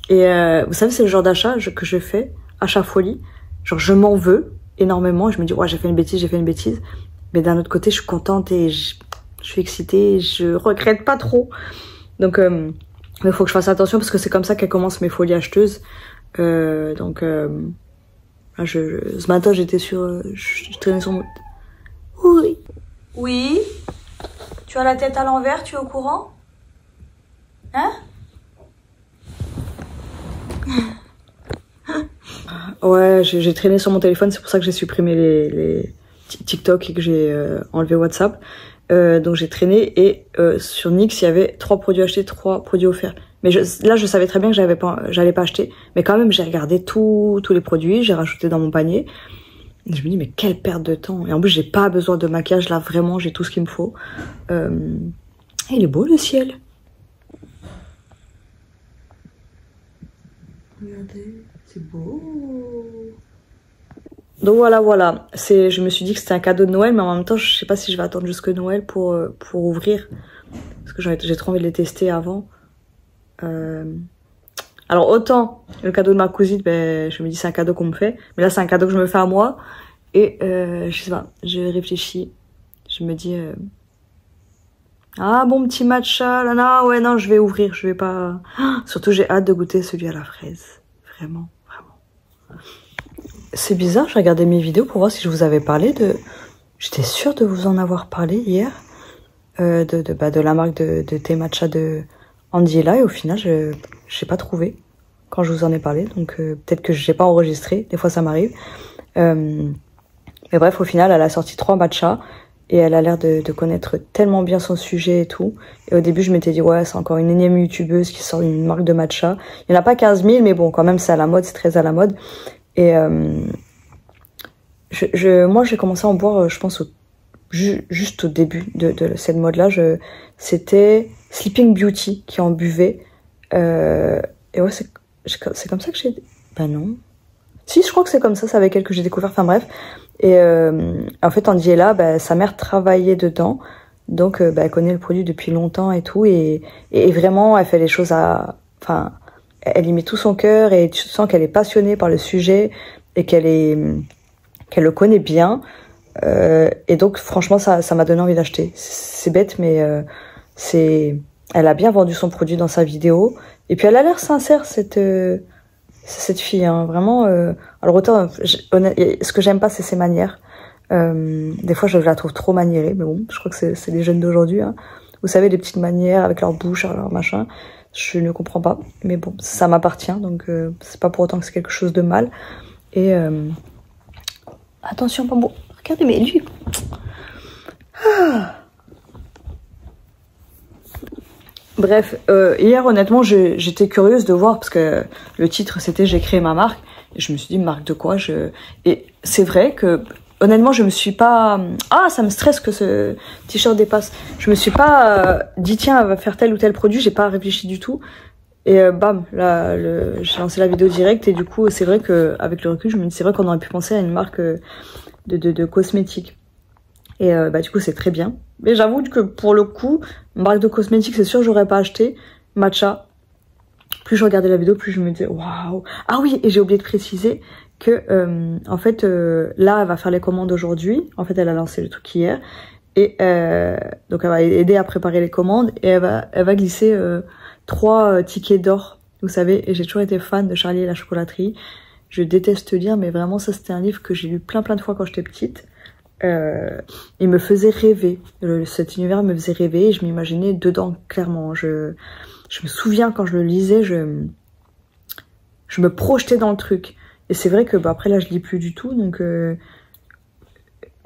Et vous savez, c'est le genre d'achat que je fais, achat folie. Genre, je m'en veux énormément. Je me dis, ouais, j'ai fait une bêtise. Mais d'un autre côté, je suis contente et je suis excitée. Je regrette pas trop. Donc, il faut que je fasse attention parce que c'est comme ça qu'elles commencent mes folies acheteuses. Là, ce matin, j'étais sur... je traînais sur mon... Oui. Oui. Tu as la tête à l'envers, tu es au courant? Hein? Ouais, j'ai traîné sur mon téléphone, c'est pour ça que j'ai supprimé les TikTok et que j'ai enlevé WhatsApp. Donc j'ai traîné et sur Nix, il y avait 3 produits achetés, 3 produits offerts. Mais là, je savais très bien que j'allais pas acheter. Mais quand même, j'ai regardé tous les produits, j'ai rajouté dans mon panier. Et je me dis, mais quelle perte de temps. Et en plus, j'ai pas besoin de maquillage. Là, vraiment, j'ai tout ce qu'il me faut. Il est beau, le ciel. Regardez, c'est beau. Donc voilà. Je me suis dit que c'était un cadeau de Noël, mais en même temps, je sais pas si je vais attendre jusque Noël pour ouvrir. Parce que j'ai trop envie de les tester avant. Alors autant le cadeau de ma cousine, ben, je me dis c'est un cadeau qu'on me fait, mais là c'est un cadeau que je me fais à moi et je sais pas, je réfléchis, je me dis ah bon petit matcha là ouais non je vais ouvrir, je vais pas, surtout j'ai hâte de goûter celui à la fraise, vraiment. C'est bizarre, je regardais mes vidéos pour voir si je vous avais parlé j'étais sûre de vous en avoir parlé hier de la marque de thé matcha de Andiela et au final j'ai pas trouvé quand je vous en ai parlé, donc peut-être que j'ai pas enregistré, des fois ça m'arrive. Mais bref, au final elle a sorti 3 matchas et elle a l'air de connaître tellement bien son sujet et tout. Et au début je m'étais dit ouais c'est encore une énième youtubeuse qui sort une marque de matcha. Il y en a pas 15 000 mais bon quand même c'est à la mode, c'est très à la mode. Et moi j'ai commencé à en boire je pense juste au début de cette mode là, c'était Sleeping Beauty qui en buvait. Et ouais, c'est comme ça que j'ai... Ben non. Si, je crois que c'est comme ça, c'est avec elle que j'ai découvert, enfin bref. Et en fait, Andiela, sa mère travaillait dedans. Donc, elle connaît le produit depuis longtemps et tout. Et vraiment, elle fait les choses Enfin, elle y met tout son cœur et tu sens qu'elle est passionnée par le sujet et qu'elle le connaît bien. Et donc franchement ça m'a donné envie d'acheter. C'est bête mais elle a bien vendu son produit dans sa vidéo et puis elle a l'air sincère cette fille hein, vraiment. Alors autant ce que j'aime pas c'est ses manières. Des fois je la trouve trop maniérée mais bon je crois que c'est les jeunes d'aujourd'hui hein. Vous savez les petites manières avec leur bouche leur machin, je ne comprends pas mais bon ça m'appartient donc c'est pas pour autant que c'est quelque chose de mal. Et attention bambou. Regardez, mais lui... Bref, hier, honnêtement, j'étais curieuse de voir, parce que le titre, c'était « J'ai créé ma marque ». Et je me suis dit, marque de quoi Et c'est vrai que, honnêtement, je me suis pas... Ah, ça me stresse que ce t-shirt dépasse. Je me suis pas dit, tiens, elle va faire tel ou tel produit, j'ai pas réfléchi du tout. Et bam, là, j'ai lancé la vidéo directe, et du coup, c'est vrai qu'avec le recul, je me dis, c'est vrai qu'on aurait pu penser à une marque... de cosmétiques. Et du coup c'est très bien. Mais j'avoue que pour le coup, marque de cosmétiques c'est sûr j'aurais pas acheté. Matcha. Plus je regardais la vidéo, plus je me disais waouh. Ah oui, et j'ai oublié de préciser que en fait là elle va faire les commandes aujourd'hui. En fait elle a lancé le truc hier. Et donc elle va aider à préparer les commandes et elle va glisser 3 tickets d'or. Vous savez, et j'ai toujours été fan de Charlie et la chocolaterie. Je déteste lire, mais vraiment, ça, c'était un livre que j'ai lu plein de fois quand j'étais petite. Il me faisait rêver. Cet univers me faisait rêver et je m'imaginais dedans, clairement. je me souviens quand je le lisais, je me projetais dans le truc. Et c'est vrai que bah, après là je lis plus du tout, donc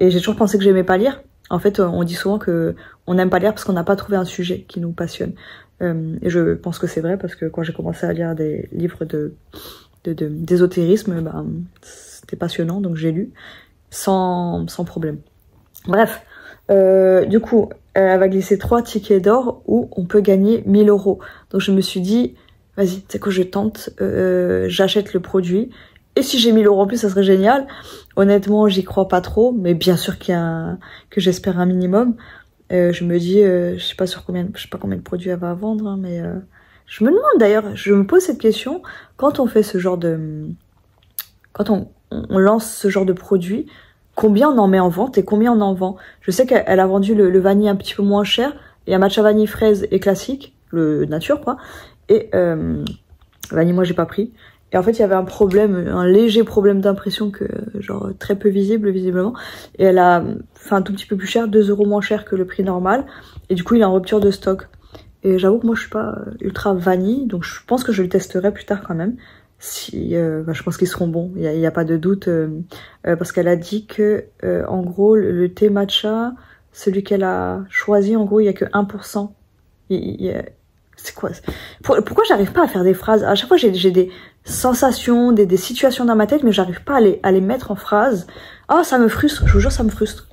et j'ai toujours pensé que j'aimais pas lire. En fait, on dit souvent que on n'aime pas lire parce qu'on n'a pas trouvé un sujet qui nous passionne. Et je pense que c'est vrai parce que quand j'ai commencé à lire des livres d'ésotérisme, bah, c'était passionnant, donc j'ai lu sans problème. Bref, du coup, elle va glisser 3 tickets d'or où on peut gagner 1000 €. Donc je me suis dit, vas-y, tu sais quoi, je tente, j'achète le produit. Et si j'ai 1000 € en plus, ça serait génial. Honnêtement, j'y crois pas trop, mais bien sûr que j'espère un minimum. Je me dis, je sais pas combien de produits elle va vendre, hein, mais je me demande d'ailleurs, je me pose cette question, quand on fait ce genre quand on lance ce genre de produit, combien on en met en vente et combien on en vend. Je sais qu'elle a vendu le vanille un petit peu moins cher, il y a matcha vanille fraise et classique, le nature quoi, et vanille moi j'ai pas pris. Et en fait, il y avait un léger problème d'impression que, genre, très peu visible, visiblement. Et elle a fait un tout petit peu plus cher, 2 € moins cher que le prix normal. Et du coup, il est en rupture de stock. Et j'avoue que moi, je suis pas ultra vanille, donc je pense que je le testerai plus tard quand même. Je pense qu'ils seront bons, il y a pas de doute. Parce qu'elle a dit que, en gros, le thé matcha, celui qu'elle a choisi, en gros, il y a que 1%. C'est quoi? Pourquoi j'arrive pas à faire des phrases? À chaque fois, j'ai des sensations, des situations dans ma tête, mais j'arrive pas à les mettre en phrases. Ah, ça me frustre, je vous jure, ça me frustre.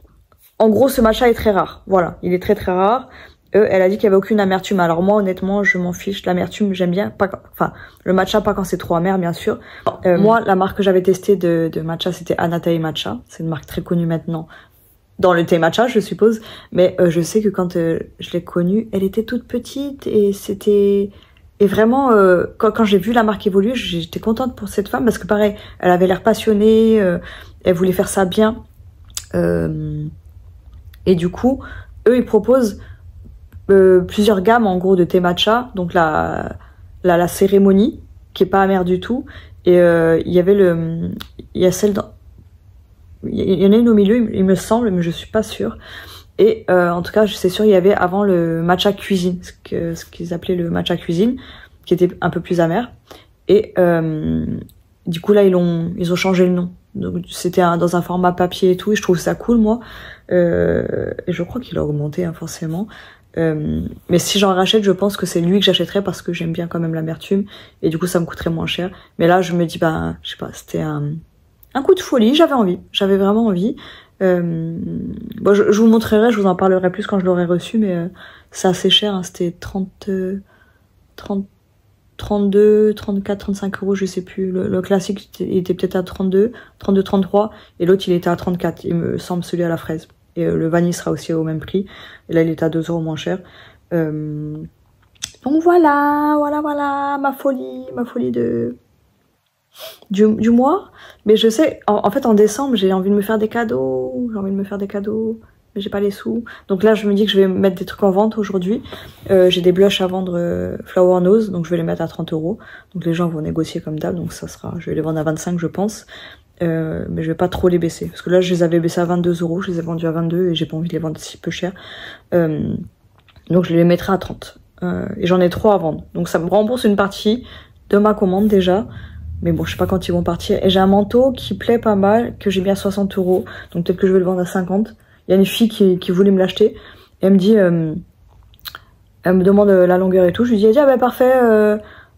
En gros, ce matcha est très rare. Voilà, il est très très rare. Elle a dit qu'il y avait aucune amertume. Alors moi, honnêtement, je m'en fiche. L'amertume, j'aime bien. Enfin, le matcha, pas quand c'est trop amer, bien sûr. Moi, la marque que j'avais testée de matcha, c'était Anatae Matcha. C'est une marque très connue maintenant. Dans le thé matcha, je suppose. Mais je sais que quand je l'ai connue, elle était toute petite et c'était... Et vraiment, quand j'ai vu la marque évoluer, j'étais contente pour cette femme parce que pareil, elle avait l'air passionnée, elle voulait faire ça bien. Et du coup, eux, ils proposent plusieurs gammes en gros de thé matcha. Donc la cérémonie, qui est pas amère du tout. Et il y a celle dans... Il y en a une au milieu, il me semble, mais je suis pas sûre. Et en tout cas, c'est sûr, il y avait avant le matcha cuisine, ce qu'ils appelaient le matcha cuisine, qui était un peu plus amer. Et du coup, là, ils ont changé le nom. Donc, c'était dans un format papier et tout, et je trouve ça cool, moi. Et je crois qu'il a augmenté, hein, forcément. Mais si j'en rachète, je pense que c'est lui que j'achèterais parce que j'aime bien quand même l'amertume. Et du coup, ça me coûterait moins cher. Mais là, je me dis, bah, je sais pas, c'était un coup de folie, j'avais vraiment envie. Bon, je vous montrerai, je vous en parlerai plus quand je l'aurai reçu, mais c'est assez cher, hein, c'était 32, 34, 35 €, je sais plus. Le classique, il était peut-être à 32, 33, et l'autre, il était à 34, il me semble, celui à la fraise. Et le vanille sera aussi au même prix, et là, il est à 2 € moins cher. Donc voilà, ma folie du mois. Mais je sais, en fait en décembre j'ai envie de me faire des cadeaux, mais j'ai pas les sous. Donc là je me dis que je vais mettre des trucs en vente aujourd'hui. J'ai des blushs à vendre Flower Nose, donc je vais les mettre à 30 €. Donc les gens vont négocier comme d'hab, donc je vais les vendre à 25 je pense. Mais je vais pas trop les baisser, parce que là je les avais baissés à 22 €, je les ai vendus à 22 et j'ai pas envie de les vendre si peu cher. Donc je les mettrai à 30. Et j'en ai 3 à vendre, donc ça me rembourse une partie de ma commande déjà. Mais bon, je sais pas quand ils vont partir. Et j'ai un manteau qui plaît pas mal, que j'ai mis à 60 €. Donc peut-être que je vais le vendre à 50. Il y a une fille qui voulait me l'acheter. Et elle me dit, elle me demande la longueur et tout. Je lui dis, ah ben parfait,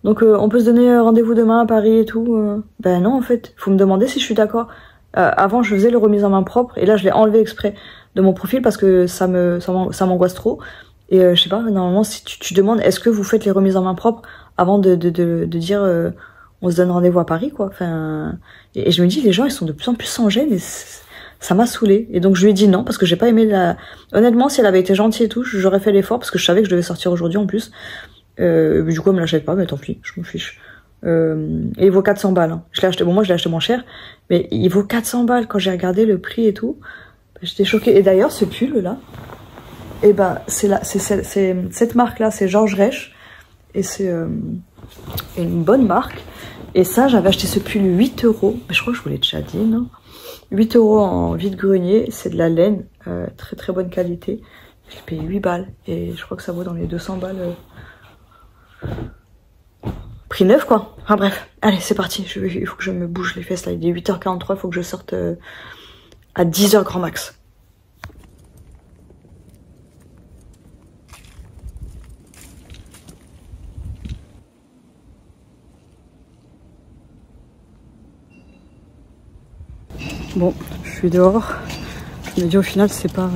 donc on peut se donner rendez-vous demain à Paris et tout. Ben non, en fait, faut me demander si je suis d'accord. Avant, je faisais les remises en main propre. Et là, je l'ai enlevé exprès de mon profil parce que ça m'angoisse trop. Et je sais pas, normalement, si tu demandes, est-ce que vous faites les remises en main propre avant de dire... on se donne rendez-vous à Paris, quoi. Enfin, et je me dis, les gens, ils sont de plus en plus sans gêne, et ça m'a saoulée. Et donc, je lui ai dit non, parce que j'ai pas aimé Honnêtement, si elle avait été gentille et tout, j'aurais fait l'effort, parce que je savais que je devais sortir aujourd'hui, en plus. Du coup, elle me l'achète pas, mais tant pis, je m'en fiche. Et il vaut 400 balles, hein. Moi, je l'ai acheté moins cher, mais il vaut 400 balles. Quand j'ai regardé le prix et tout, j'étais choquée. Et d'ailleurs, ce pull-là, et ben, c'est cette marque-là, c'est Georges Reich, et c'est une bonne marque. Et ça, j'avais acheté ce pull 8 €. Je crois que je vous l'ai déjà dit, non? 8 € en vide-grenier. C'est de la laine. Très très bonne qualité. J'ai payé 8 balles. Et je crois que ça vaut dans les 200 balles prix neuf quoi. Enfin bref, allez c'est parti, il faut que je me bouge les fesses là, il est 8h43, il faut que je sorte à 10h grand max. Bon, je suis dehors. Je me dis au final c'est pas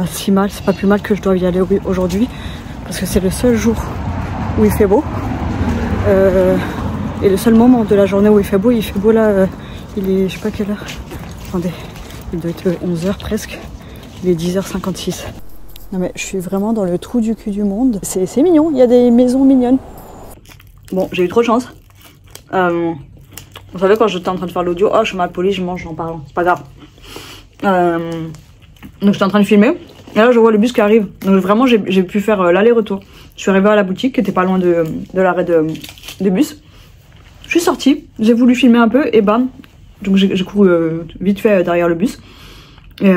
si mal, c'est pas plus mal que je dois y aller aujourd'hui parce que c'est le seul jour où il fait beau et le seul moment de la journée où il fait beau là, il est je sais pas quelle heure. Attendez, il doit être 11h presque. Il est 10h56. Non mais je suis vraiment dans le trou du cul du monde. C'est mignon, il y a des maisons mignonnes. Bon, j'ai eu trop de chance. Vous savez quand j'étais en train de faire l'audio, oh je suis mal polie, je mange en parlant, c'est pas grave. Donc j'étais en train de filmer et là je vois le bus qui arrive. Donc vraiment j'ai pu faire l'aller-retour. Je suis arrivée à la boutique qui était pas loin de l'arrêt de bus. Je suis sortie, j'ai voulu filmer un peu et bam. Donc j'ai couru vite fait derrière le bus. Et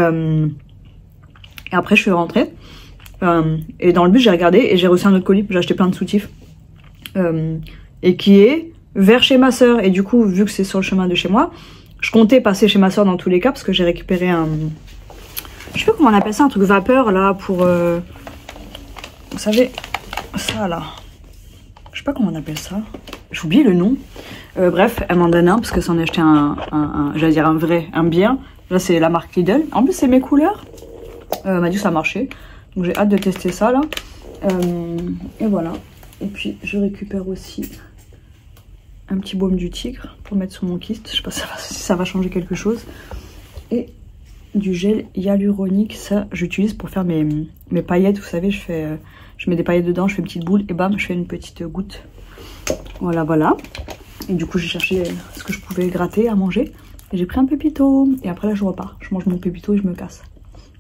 après je suis rentrée. Et dans le bus j'ai regardé et j'ai reçu un autre colis. J'ai acheté plein de soutifs. Et qui est vers chez ma soeur. Et du coup vu que c'est sur le chemin de chez moi, je comptais passer chez ma soeur dans tous les cas parce que j'ai récupéré un... Je sais pas comment on appelle ça, un truc vapeur là pour... Vous savez, ça là. Je sais pas comment on appelle ça. J'ai oublié le nom. Bref, elle m'en donne un parce que c'en est acheté j'allais dire un bien. Là c'est la marque Lidl. En plus c'est mes couleurs. Elle m'a dit que ça marchait. Donc j'ai hâte de tester ça là. Et voilà. Et puis je récupère aussi un petit baume du tigre pour mettre sur mon kyste. Je sais pas si ça va changer quelque chose. Et du gel hyaluronique. Ça j'utilise pour faire mes paillettes. Vous savez, je mets des paillettes dedans, je fais une petite boule et bam, je fais une petite goutte. Voilà, voilà. Et du coup j'ai cherché ce que je pouvais gratter à manger. Et j'ai pris un pépito. Et après là je repars. Je mange mon pépito et je me casse.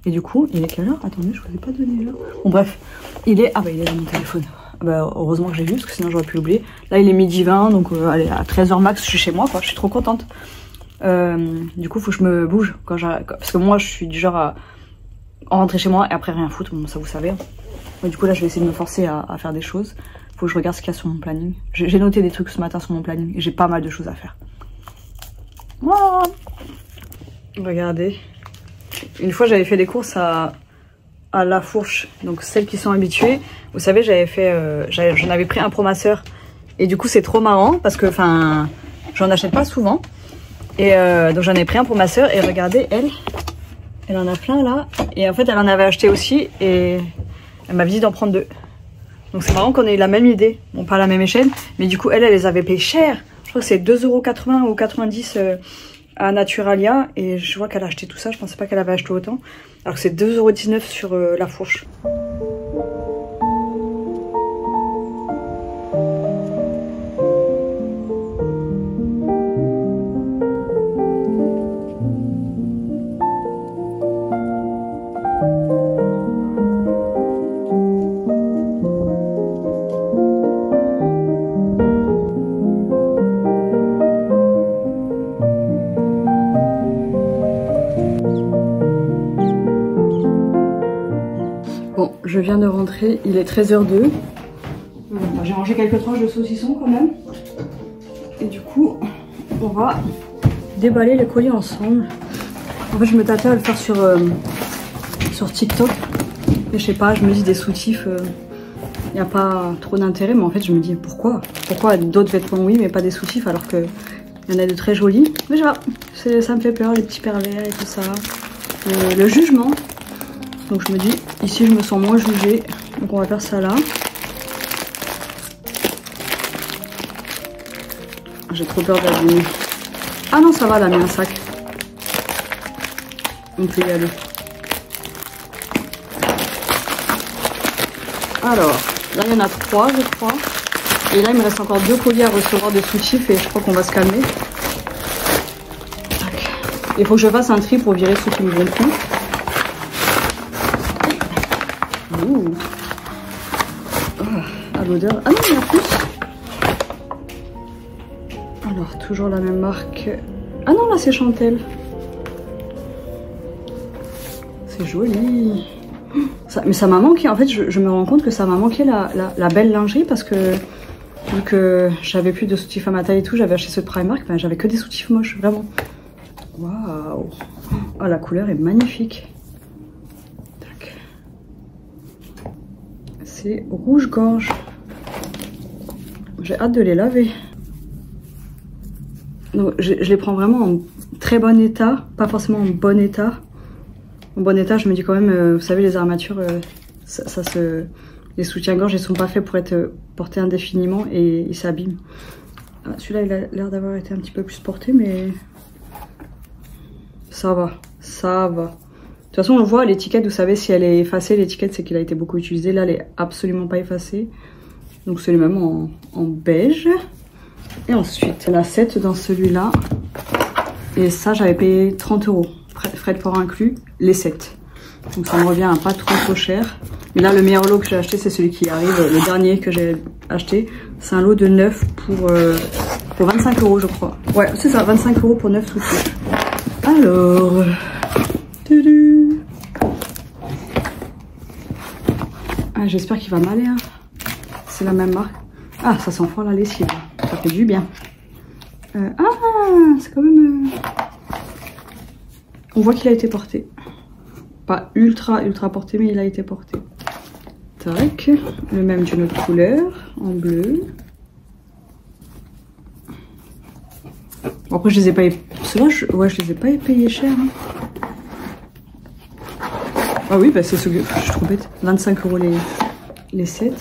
Et du coup, il est quelle heure? Attendez, je vous ai pas donné l'heure. Bon bref, il est... Ah bah il est dans mon téléphone. Bah, heureusement que j'ai vu parce que sinon j'aurais pu l'oublier. Là il est midi 20, donc allez, à 13h max je suis chez moi quoi, je suis trop contente. Du coup faut que je me bouge parce que moi je suis du genre à rentrer chez moi et après rien foutre, bon, ça vous savez. Mais du coup là je vais essayer de me forcer à faire des choses. Faut que je regarde ce qu'il y a sur mon planning. J'ai noté des trucs ce matin sur mon planning et j'ai pas mal de choses à faire. Voilà. Regardez. Une fois j'avais fait des courses à La Fourche, donc celles qui sont habituées. Vous savez, j'en avais pris un pour ma soeur. Et du coup, c'est trop marrant parce que, enfin, j'en achète pas souvent. Et donc j'en ai pris un pour ma soeur. Et regardez, elle en a plein là. Et en fait, elle en avait acheté aussi. Et elle m'avait dit d'en prendre 2. Donc c'est marrant qu'on ait eu la même idée. Bon, pas la même échelle. Mais du coup, elle les avait payé cher. Je crois que c'est 2,80 € ou 90 à Naturalia. Et je vois qu'elle a acheté tout ça. Je pensais pas qu'elle avait acheté autant. Alors que c'est 2,19 € sur La Fourche. Bon, je viens de rentrer, il est 13h02. J'ai mangé quelques tranches de saucisson quand même. Et du coup, on va déballer les colis ensemble. En fait, je me tâtais à le faire sur TikTok. Mais je sais pas, je me dis des soutifs, il n'y a pas trop d'intérêt. Mais en fait, je me dis pourquoi d'autres vêtements oui, mais pas des soutifs alors qu'il y en a de très jolis. Mais je sais pas, ça me fait peur, les petits pervers et tout ça. Le jugement. Donc je me dis, ici je me sens moins jugée. Donc on va faire ça là. J'ai trop peur d'abîmer. Ah non, ça va, elle a mis un sac. On peut y aller. Alors, là il y en a 3 je crois. Et là il me reste encore 2 colis à recevoir de soutifs et je crois qu'on va se calmer. Il faut que je fasse un tri pour virer ceux qui me vont plus. Ouh. Oh, à l'odeur. Ah non, il y en a plus. Alors, toujours la même marque. Ah non, là c'est Chantel. C'est joli. Ça, mais ça m'a manqué. En fait, je me rends compte que ça m'a manqué la belle lingerie parce que Vu que j'avais plus de soutifs à ma taille et tout, j'avais acheté ceux de Primark, ben j'avais que des soutifs moches, vraiment. Waouh! Oh, la couleur est magnifique. C'est rouge-gorge. J'ai hâte de les laver. Donc, je les prends vraiment en très bon état, pas forcément en bon état. En bon état, je me dis quand même, vous savez, les armatures, les soutiens-gorge, ils sont pas faits pour être portés indéfiniment et ils s'abîment. Ah, celui-là, il a l'air d'avoir été un petit peu plus porté, mais ça va, ça va. De toute façon, on voit l'étiquette, vous savez, si elle est effacée, l'étiquette, c'est qu'il a été beaucoup utilisé. Là, elle est absolument pas effacée. Donc, c'est le même en beige. Et ensuite, la 7 dans celui-là. Et ça, j'avais payé 30 €. Frais de port inclus, les 7. Donc, ça me revient à pas trop cher. Mais là, le meilleur lot que j'ai acheté, c'est celui qui arrive. Le dernier que j'ai acheté, c'est un lot de 9 pour 25 €, je crois. Ouais, c'est ça, 25 € pour 9 soutifs. Alors... Ah, j'espère qu'il va m'aller. Hein. C'est la même marque. Ah, ça sent fort la lessive. Ça fait du bien. Ah, c'est quand même... On voit qu'il a été porté. Pas ultra porté, mais il a été porté. Tac. Le même d'une autre couleur, en bleu. Bon, après, je les ai pas... Ceux-là, ouais, je les ai pas payés cher. Hein. Ah oui, bah c'est ce que je suis trop bête. 25 € les 7.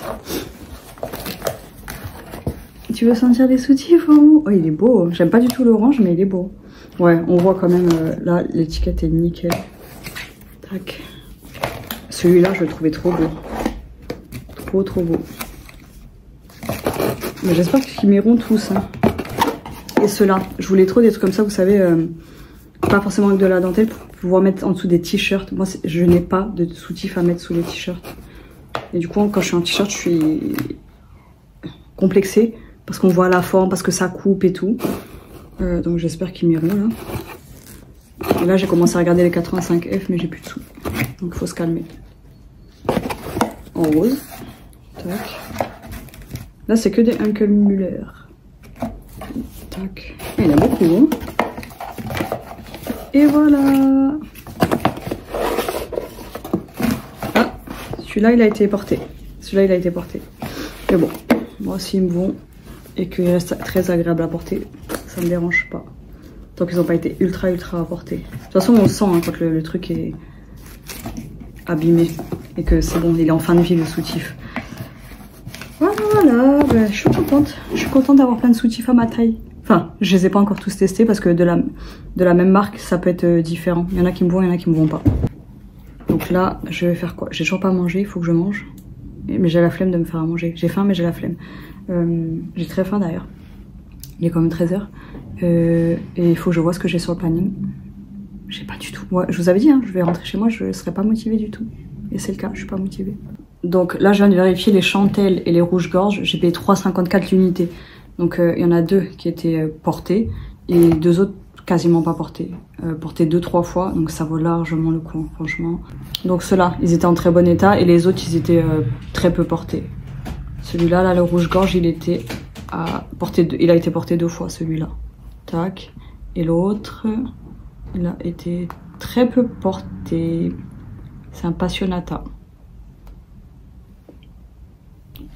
Tu veux sentir des soutifs? Oh, il est beau. J'aime pas du tout l'orange, mais il est beau. Ouais, on voit quand même, là, l'étiquette est nickel. Tac. Celui-là, je le trouvais trop beau. Trop beau. Mais j'espère qu'ils m'iront tous. Hein. Et ceux-là, je voulais trop des trucs comme ça, vous savez, pas forcément avec de la dentelle, pour pouvoir mettre en dessous des t-shirts. Moi, je n'ai pas de soutif à mettre sous les t-shirts. Et du coup, quand je suis en t-shirt, je suis complexée. Parce qu'on voit la forme, parce que ça coupe et tout. Donc j'espère qu'ils m'iront là. Et là, j'ai commencé à regarder les 85F, mais j'ai plus de sous. Donc il faut se calmer. En rose. Tac. Là, c'est que des Uncle Muller. Tac. Il y en a beaucoup, hein. Et voilà. Ah, celui-là, il a été porté. Celui-là, il a été porté. Mais bon, moi, s'ils me vont et qu'ils restent très agréables à porter, ça me dérange pas. Tant qu'ils n'ont pas été ultra à porter. De toute façon, on le sent hein, quand le truc est abîmé. Et que c'est bon, il est en fin de vie, le soutif. Voilà, ben, je suis contente. Je suis contente d'avoir plein de soutifs à ma taille. Enfin, je les ai pas encore tous testés parce que de la même marque, ça peut être différent. Il y en a qui me vont, il y en a qui me vont pas. Donc là, je vais faire quoi? J'ai toujours pas mangé, il faut que je mange. Mais j'ai la flemme de me faire à manger. J'ai faim, mais j'ai la flemme. J'ai très faim d'ailleurs. Il est quand même 13 h. Et il faut que je vois ce que j'ai sur le planning. J'ai pas du tout. Ouais, je vous avais dit, hein, je vais rentrer chez moi, je serai pas motivée du tout. Et c'est le cas, je suis pas motivée. Donc là, je viens de vérifier les chantelles et les rouges-gorges. J'ai payé 3,54 l'unité. Donc il y en a 2 qui étaient portés et 2 autres quasiment pas portés. Portés 2-3 fois, donc ça vaut largement le coup, franchement. Donc ceux-là, ils étaient en très bon état et les autres, ils étaient très peu portés. Celui-là, là, le rouge-gorge, il a été porté 2 fois, celui-là. Tac. Et l'autre, il a été très peu porté. C'est un Passionata.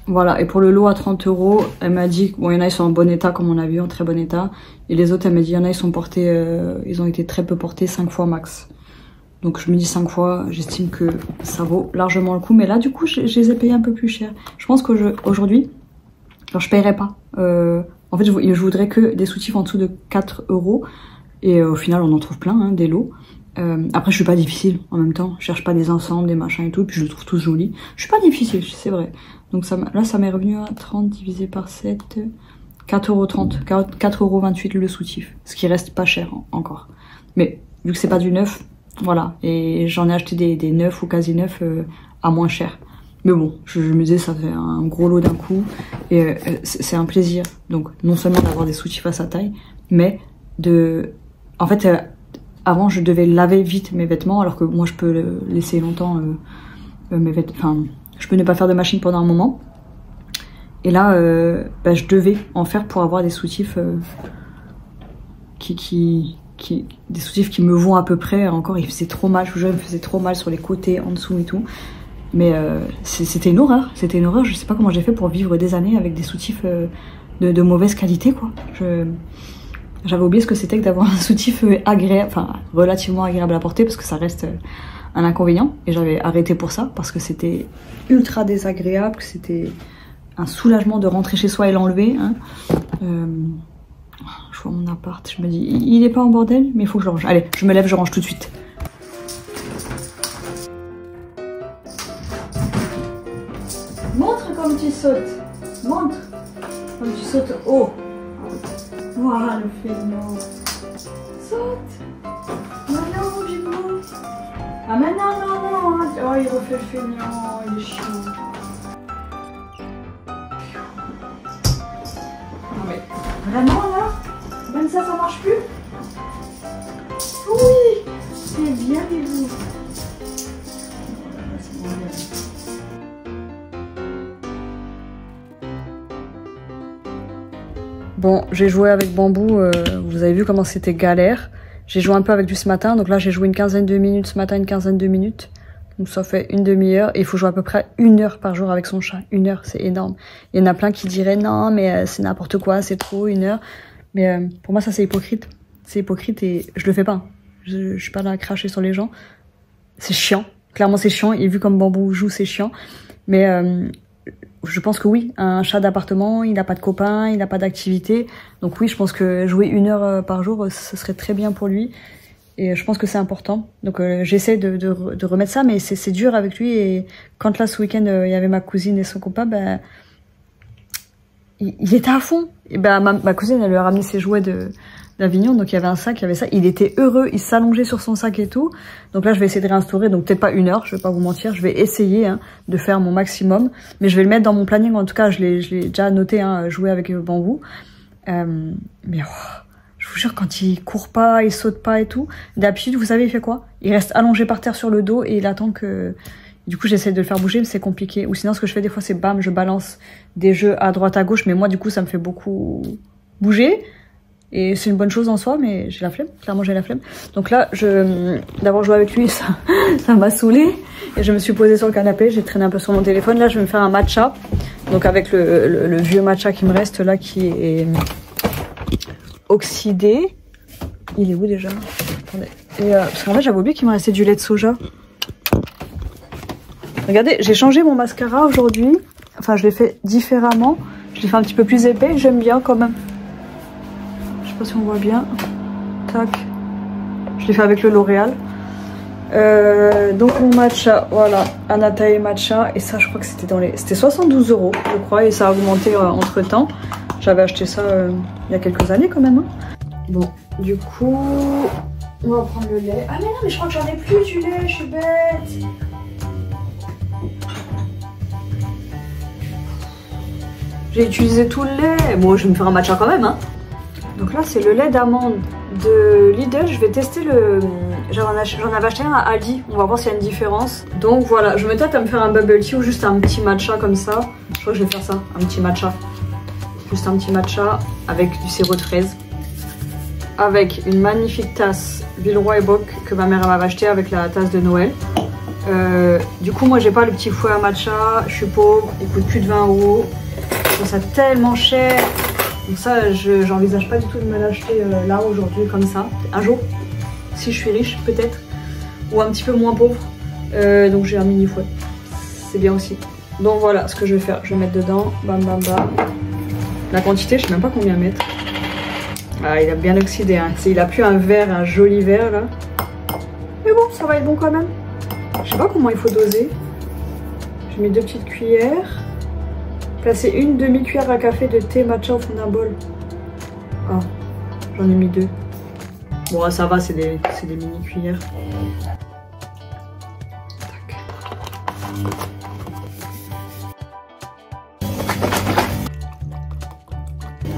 Voilà, et pour le lot à 30 €, elle m'a dit, bon, il y en a, ils sont en bon état, comme on a vu, en très bon état. Et les autres, elle m'a dit, il y en a, ils sont portés, ils ont été très peu portés, 5 fois max. Donc je me dis 5 fois, j'estime que ça vaut largement le coup. Mais là, du coup, je les ai payés un peu plus cher. Je pense qu'aujourd'hui, alors je paierai pas. En fait, je voudrais que des soutifs en dessous de 4 €. Et au final, on en trouve plein, hein, des lots. Après, je suis pas difficile en même temps. Je cherche pas des ensembles, des machins et tout. Puis je les trouve tous jolis. Je suis pas difficile, c'est vrai. Donc là, ça m'est revenu à 30 divisé par 7, 4,30 €. 4,28 € le soutif. Ce qui reste pas cher encore. Mais vu que c'est pas du neuf, voilà. Et j'en ai acheté des neufs ou quasi neufs à moins cher. Mais bon, je me disais, ça fait un gros lot d'un coup. Et c'est un plaisir. Donc, non seulement d'avoir des soutifs à sa taille, mais en fait, avant, je devais laver vite mes vêtements, alors que moi, je peux laisser longtemps mes vêtements. Enfin, je peux ne pas faire de machine pendant un moment. Et là, je devais en faire pour avoir des soutifs des soutifs qui me vont à peu près. Encore, il faisait trop mal, je vous jure, il me faisait trop mal sur les côtés, en dessous et tout. Mais c'était une horreur, c'était une horreur. Je sais pas comment j'ai fait pour vivre des années avec des soutifs de mauvaise qualité, quoi. J'avais oublié ce que c'était que d'avoir un soutif agréable, enfin relativement agréable à porter, parce que ça reste un inconvénient. Et j'avais arrêté pour ça, parce que c'était ultra désagréable, que c'était un soulagement de rentrer chez soi et l'enlever. Hein. Je vois mon appart, je me dis, il est pas en bordel, mais il faut que je le range. Allez, je me lève, je range tout de suite. Montre comme tu sautes. Montre comme tu sautes haut. Voilà le feignant. Saute. Maintenant, Jimbo. Ah mais non. Oh, il refait le feignant, il est chiant. Non mais, vraiment là? Même ça marche plus? Oui. C'est bien, vous. Bon, j'ai joué avec Bambou, vous avez vu comment c'était galère. J'ai joué un peu avec lui ce matin, donc là j'ai joué une quinzaine de minutes ce matin, une quinzaine de minutes. Donc ça fait une demi-heure, et il faut jouer à peu près 1 heure par jour avec son chat. 1 heure, c'est énorme. Il y en a plein qui diraient non, mais c'est n'importe quoi, c'est trop, 1 heure. Mais pour moi ça c'est hypocrite. C'est hypocrite et je le fais pas. Je suis pas là à cracher sur les gens. C'est chiant, clairement c'est chiant, et vu comme Bambou joue c'est chiant. Mais je pense que oui, un chat d'appartement, il n'a pas de copains, il n'a pas d'activité. Donc oui, je pense que jouer 1 heure par jour, ce serait très bien pour lui. Et je pense que c'est important. Donc j'essaie de remettre ça, mais c'est dur avec lui. Et quand là, ce week-end, il y avait ma cousine et son copain, il était à fond. Et ma cousine, elle lui a ramené ses jouets d'Avignon, donc il y avait un sac, il y avait ça. Il était heureux, il s'allongeait sur son sac et tout. Donc là, je vais essayer de réinstaurer, donc peut-être pas 1 heure, je vais pas vous mentir. Je vais essayer de faire mon maximum. Mais je vais le mettre dans mon planning, en tout cas, je l'ai déjà noté, jouer avec Bambou. Mais je vous jure, quand il court pas, il saute pas et tout, d'habitude, vous savez, il fait quoi? Il reste allongé par terre sur le dos et il attend que... Du coup, j'essaie de le faire bouger, mais c'est compliqué. Ou sinon, ce que je fais des fois, c'est bam, je balance des jeux à droite, à gauche. Mais moi, du coup, ça me fait beaucoup bouger. Et c'est une bonne chose en soi, mais j'ai la flemme. Clairement, j'ai la flemme. Donc là, d'avoir joué avec lui, ça m'a saoulée. Et je me suis posée sur le canapé, j'ai traîné un peu sur mon téléphone. Là, je vais me faire un matcha. Donc avec le vieux matcha qui me reste là, qui est oxydé. Il est où déjà? Attendez. Et parce qu'en fait, j'avais oublié qu'il me restait du lait de soja. Regardez, j'ai changé mon mascara aujourd'hui. Enfin, je l'ai fait différemment. Je l'ai fait un petit peu plus épais. J'aime bien quand même. Je sais pas si on voit bien. Tac. Je l'ai fait avec le L'Oréal. Donc mon matcha, voilà, Anatae matcha. Et ça, je crois que c'était 72 €, je crois. Et ça a augmenté entre temps. J'avais acheté ça il y a quelques années quand même. Bon, du coup, on va prendre le lait. Ah mais non, mais je crois que j'en ai plus du lait, je suis bête. J'ai utilisé tout le lait. Bon, je vais me faire un matcha quand même. Donc là, c'est le lait d'amande de Lidl. Je vais tester le... J'en avais acheté un à Aldi. On va voir s'il y a une différence. Donc voilà, je me tâte à me faire un bubble tea ou juste un petit matcha comme ça. Je crois que je vais faire ça, un petit matcha. Juste un petit matcha avec du sirop de fraise. Avec une magnifique tasse Villeroy et Boc que ma mère m'avait acheté avec la tasse de Noël. Du coup, moi, j'ai pas le petit fouet à matcha. Je suis pauvre, il coûte plus de 20 €. Je trouve ça tellement cher. Donc ça, j'envisage pas du tout de me l'acheter là aujourd'hui comme ça. Un jour, si je suis riche peut-être, ou un petit peu moins pauvre. Donc j'ai un mini fouet, c'est bien aussi. Donc voilà ce que je vais faire, je vais mettre dedans, bam bam bam. La quantité, je sais même pas combien mettre. Ah, il a bien oxydé, il a plus un verre, un joli verre là. Mais bon, ça va être bon quand même. Je sais pas comment il faut doser. Je mets 2 petites cuillères. Placer une demi-cuillère à café de thé matcha au fond d'un bol. Ah, j'en ai mis 2. Bon, ça va, c'est des mini-cuillères. Tac.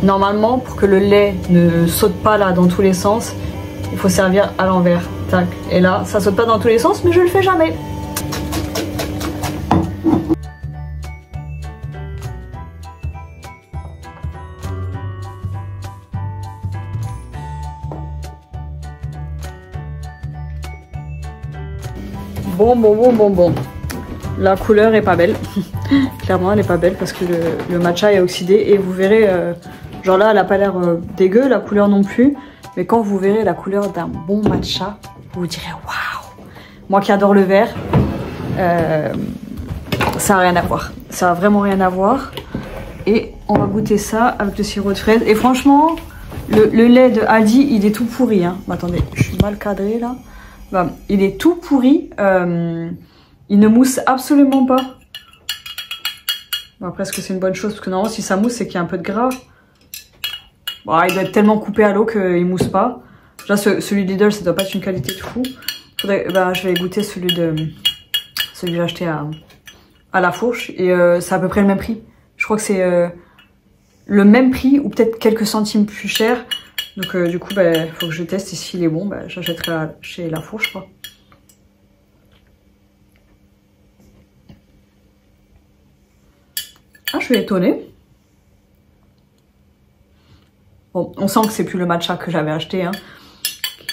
Normalement, pour que le lait ne saute pas là dans tous les sens, il faut servir à l'envers. Tac. Et là, ça saute pas dans tous les sens, mais je le fais jamais. Bon. La couleur est pas belle. Clairement, elle est pas belle parce que le matcha est oxydé. Et vous verrez, genre là, elle a pas l'air dégueu, la couleur non plus. Mais quand vous verrez la couleur d'un bon matcha, vous vous direz waouh. Moi qui adore le vert, ça a rien à voir. Ça a vraiment rien à voir. Et on va goûter ça avec le sirop de fraise. Et franchement, le lait de Aldi, il est tout pourri. Hein. Attendez, je suis mal cadrée là. Bah, il est tout pourri. Il ne mousse absolument pas. Bon, après, est-ce que c'est une bonne chose? Parce que normalement, si ça mousse, c'est qu'il y a un peu de gras. Bon, il doit être tellement coupé à l'eau qu'il mousse pas. Là, celui de Lidl, ça doit pas être une qualité de fou. Je vais goûter celui que j'ai acheté à la fourche. Et c'est à peu près le même prix. Je crois que c'est le même prix ou peut-être quelques centimes plus cher. Donc du coup, faut que je teste et s'il est bon, j'achèterai chez la fourche, quoi. Ah, je suis étonnée. Bon, on sent que c'est plus le matcha que j'avais acheté. Hein.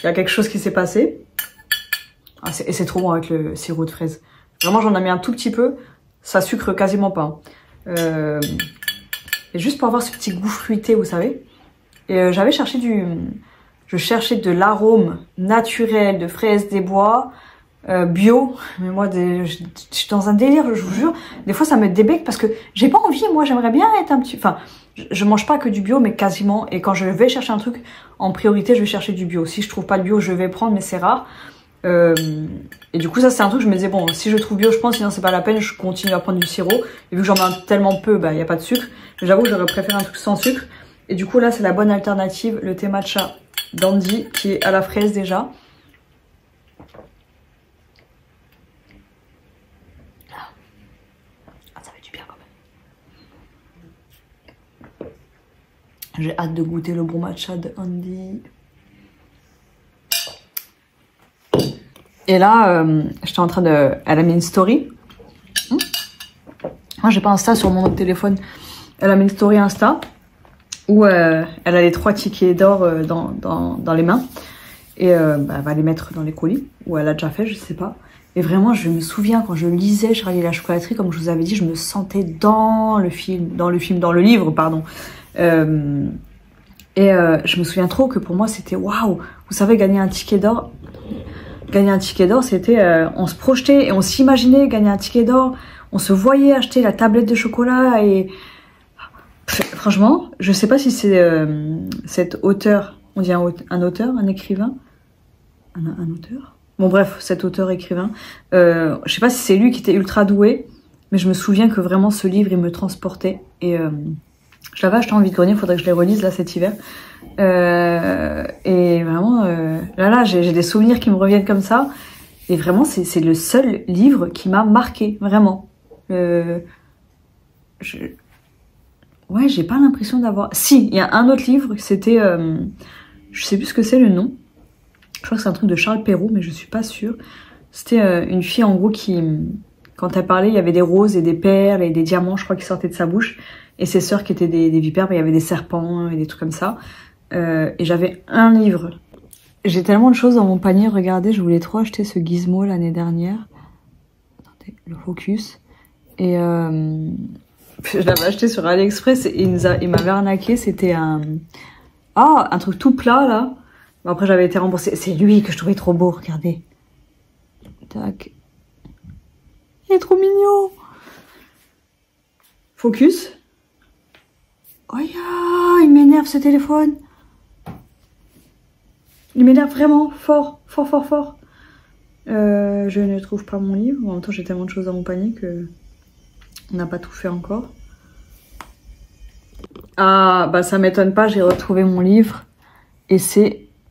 Il y a quelque chose qui s'est passé. Ah, et c'est trop bon avec le sirop de fraise. Vraiment, j'en ai mis un tout petit peu. Ça sucre quasiment pas. Et juste pour avoir ce petit goût fruité, vous savez. Et j'avais cherché je cherchais de l'arôme naturel de fraises des bois, bio. Mais moi, je suis dans un délire, je vous jure. Des fois, ça me débecte parce que j'ai pas envie. Moi, j'aimerais bien être un petit... Enfin, je mange pas que du bio, mais quasiment. Et quand je vais chercher un truc, en priorité, je vais chercher du bio. Si je trouve pas de bio, je vais prendre, mais c'est rare. Et du coup, ça, c'est un truc, je me disais, bon, si je trouve bio, je pense, sinon c'est pas la peine, je continue à prendre du sirop. Et vu que j'en mets tellement peu, il y a pas de sucre. Mais j'avoue que j'aurais préféré un truc sans sucre. Et du coup, là, c'est la bonne alternative, le thé matcha d'Andy, qui est à la fraise déjà. Ah, ça fait du bien quand même. J'ai hâte de goûter le bon matcha d'Andy. Et là, j'étais en train de... Elle a mis une story. Moi, j'ai pas Insta sur mon autre téléphone. Elle a mis une story Insta où elle a les 3 tickets d'or dans les mains. Et elle va les mettre dans les colis. Ou elle a déjà fait, je sais pas. Et vraiment, je me souviens quand je lisais Charlie et la chocolaterie, comme je vous avais dit, je me sentais dans le livre, pardon. Je me souviens trop que pour moi, c'était waouh. Vous savez, gagner un ticket d'or, c'était, on se projetait et on s'imaginait gagner un ticket d'or. On se voyait acheter la tablette de chocolat et franchement, je sais pas si c'est cet auteur, on dit un auteur, un écrivain, un auteur. Bon bref, cet auteur-écrivain, je sais pas si c'est lui qui était ultra doué, mais je me souviens que vraiment ce livre, il me transportait et je l'avais acheté en vide-grenier, il faudrait que je les relise là cet hiver. Et vraiment, là, j'ai des souvenirs qui me reviennent comme ça. Et vraiment, c'est le seul livre qui m'a marqué, vraiment. Ouais, j'ai pas l'impression d'avoir... Si, il y a un autre livre, c'était... je sais plus ce que c'est le nom. Je crois que c'est un truc de Charles Perrault, mais je suis pas sûre. C'était une fille, en gros, qui... Quand elle parlait, il y avait des roses et des perles et des diamants, je crois, qui sortaient de sa bouche. Et ses sœurs qui étaient des vipères, il y avait des serpents et des trucs comme ça. Et j'avais un livre. J'ai tellement de choses dans mon panier, regardez, je voulais trop acheter ce gizmo l'année dernière. Attendez, le focus. Et je l'avais acheté sur AliExpress et il m'avait arnaqué, c'était un truc tout plat là. Bon, après j'avais été remboursée. C'est lui que je trouvais trop beau, regardez. Tac. Il est trop mignon. Focus. Oh ya, il m'énerve ce téléphone. Il m'énerve vraiment fort. Je ne trouve pas mon livre. En même temps, j'ai tellement de choses dans mon panier que on n'a pas tout fait encore. Ah, ça m'étonne pas, j'ai retrouvé mon livre. Et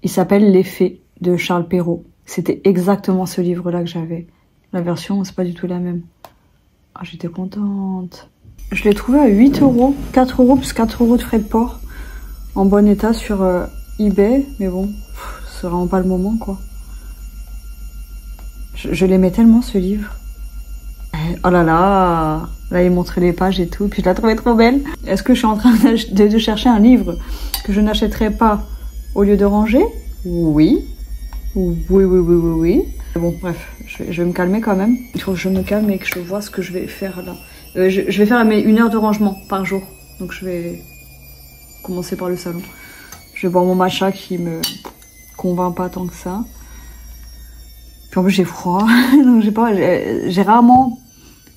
il s'appelle Les Fées de Charles Perrault. C'était exactement ce livre-là que j'avais. La version, c'est pas du tout la même. Ah, j'étais contente. Je l'ai trouvé à 8 €. 4 € plus 4 € de frais de port. En bon état sur eBay. Mais bon, c'est vraiment pas le moment, quoi. Je l'aimais tellement, ce livre. Oh là là. Là, il montrait les pages et tout. Puis je la trouvais trop belle. Est-ce que je suis en train de chercher un livre que je n'achèterais pas au lieu de ranger? Oui. Oui. Bon, bref, je vais me calmer quand même. Il faut que je me calme et que je vois ce que je vais faire là. Je vais faire 1 heure de rangement par jour. Donc je vais commencer par le salon. Je vais boire mon matcha qui me convainc pas tant que ça. Puis en plus j'ai froid, donc j'ai rarement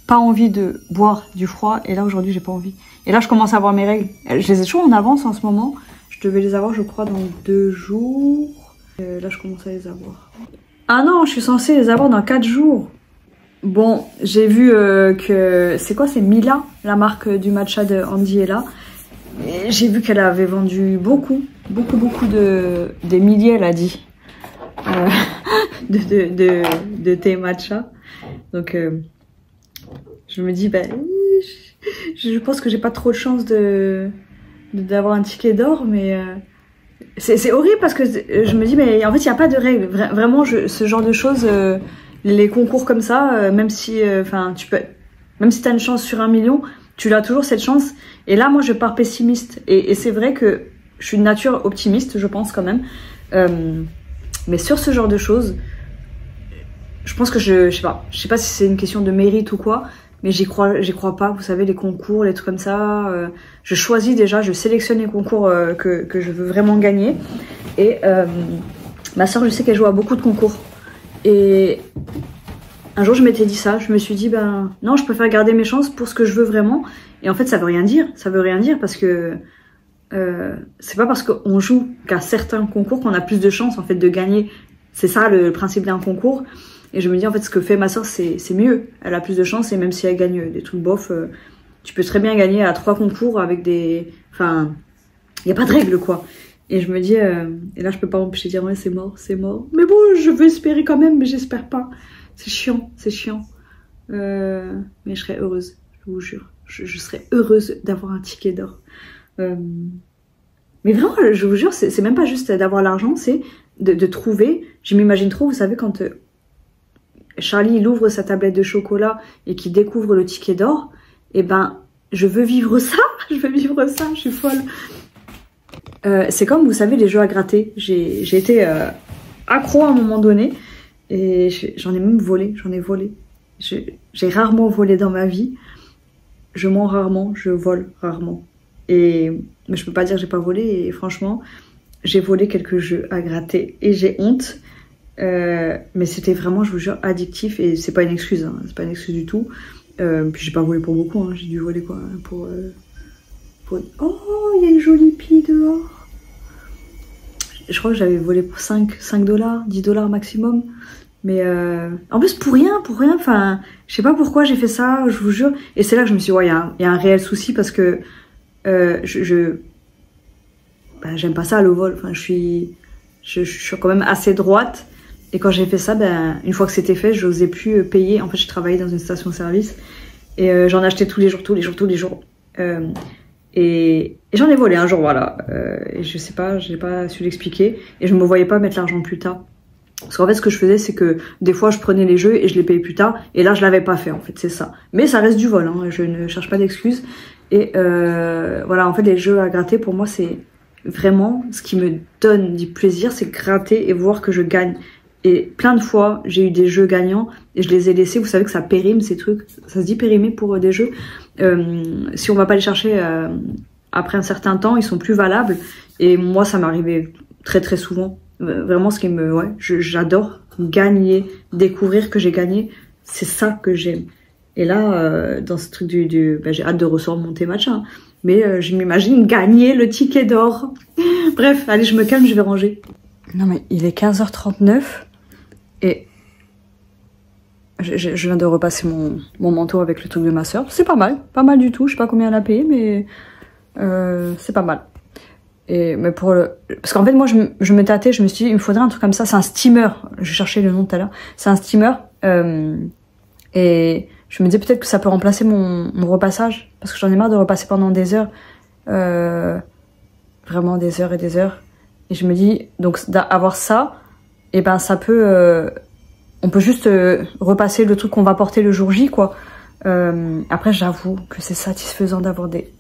pas envie de boire du froid. Et là aujourd'hui j'ai pas envie. Et là je commence à avoir mes règles. Je les ai toujours en avance en ce moment. Je devais les avoir je crois dans 2 jours. Là je commence à les avoir. Ah non, je suis censée les avoir dans 4 jours. Bon, j'ai vu que... C'est quoi? C'est Mila, la marque du matcha de Andy est là. J'ai vu qu'elle avait vendu beaucoup des milliers, elle a dit, de thé matcha. Donc, je me dis, ben, je pense que j'ai pas trop de chance d'avoir un ticket d'or, mais... C'est horrible parce que je me dis, mais en fait, il n'y a pas de règles. Vraiment, ce genre de choses, les concours comme ça, même si t'as une chance sur 1 million, tu as toujours cette chance. Et là, moi, je pars pessimiste. Et c'est vrai que je suis de nature optimiste, je pense quand même. Mais sur ce genre de choses, je pense que je sais pas si c'est une question de mérite ou quoi, mais j'y crois pas. Vous savez, les concours, les trucs comme ça, je choisis déjà, je sélectionne les concours que je veux vraiment gagner. Et ma soeur, je sais qu'elle joue à beaucoup de concours. Et un jour, je m'étais dit ça. Je me suis dit, ben non, je préfère garder mes chances pour ce que je veux vraiment. Et en fait, ça veut rien dire. Ça veut rien dire parce que c'est pas parce qu'on joue qu'à certains concours qu'on a plus de chances en fait de gagner. C'est ça le principe d'un concours. Et je me dis en fait ce que fait ma soeur c'est mieux. Elle a plus de chance et même si elle gagne des trucs bof, tu peux très bien gagner à 3 concours avec des... Enfin, il y a pas de règle quoi. Et je me dis, et là je peux pas m'empêcher de dire ouais c'est mort, c'est mort. Mais bon, je veux espérer quand même, mais j'espère pas. C'est chiant, c'est chiant. Mais je serais heureuse, je vous jure. Je serais heureuse d'avoir un ticket d'or. Mais vraiment, je vous jure, c'est même pas juste d'avoir l'argent, c'est de trouver. Je m'imagine trop, vous savez, quand Charlie il ouvre sa tablette de chocolat et qu'il découvre le ticket d'or, et ben, je veux vivre ça, je veux vivre ça, je suis folle. C'est comme, vous savez, les jeux à gratter. J'ai été accro à un moment donné et j'en ai même volé, j'en ai volé. J'ai rarement volé dans ma vie. Je mens rarement, je vole rarement. Mais je peux pas dire que j'ai pas volé et franchement, j'ai volé quelques jeux à gratter et j'ai honte. Mais c'était vraiment, je vous jure, addictif et c'est pas une excuse, hein, c'est pas une excuse du tout. Puis j'ai pas volé pour beaucoup, hein, j'ai dû voler quoi pour... Oh, il y a une jolie pie dehors. Je crois que j'avais volé pour 5 $, 10 $ maximum. Mais en plus pour rien, enfin, je sais pas pourquoi j'ai fait ça, je vous jure. Et c'est là que je me suis dit, ouais, il y a un réel souci parce que j'aime pas ça le vol. Enfin, je suis quand même assez droite. Et quand j'ai fait ça, une fois que c'était fait, je n'osais plus payer. En fait, j'ai travaillé dans une station-service et j'en achetais tous les jours. Et j'en ai volé un jour, voilà. Et je sais pas, j'ai pas su l'expliquer. Et je me voyais pas mettre l'argent plus tard. Parce qu'en fait, ce que je faisais, c'est que des fois, je prenais les jeux et je les payais plus tard. Et là, je l'avais pas fait, en fait, c'est ça. Mais ça reste du vol, hein, je ne cherche pas d'excuses. Et voilà, en fait, les jeux à gratter, pour moi, c'est vraiment ce qui me donne du plaisir, c'est gratter et voir que je gagne. Et plein de fois, j'ai eu des jeux gagnants et je les ai laissés. Vous savez que ça périme, ces trucs. Ça se dit périmer pour des jeux. Si on va pas les chercher après un certain temps, ils sont plus valables. Et moi, ça m'arrivait très très souvent. Vraiment, ce qui me... Ouais, j'adore gagner, découvrir que j'ai gagné. C'est ça que j'aime. Et là, dans ce truc j'ai hâte de ressortir mon thé matcha. Hein. Mais je m'imagine gagner le ticket d'or. Bref, allez, je me calme, je vais ranger. Non mais il est 15h39 et je viens de repasser mon manteau avec le truc de ma soeur. C'est pas mal du tout. Je sais pas combien elle a payé, mais c'est pas mal. Mais parce qu'en fait moi je me tâtais, je me suis dit il me faudrait un truc comme ça. C'est un steamer. Je cherchais le nom tout à l'heure. C'est un steamer et je me disais peut-être que ça peut remplacer mon repassage parce que j'en ai marre de repasser pendant des heures, vraiment des heures et des heures. Et je me dis, donc avoir ça, et ben ça peut, on peut juste repasser le truc qu'on va porter le jour J, quoi. Après, j'avoue que c'est satisfaisant d'avoir des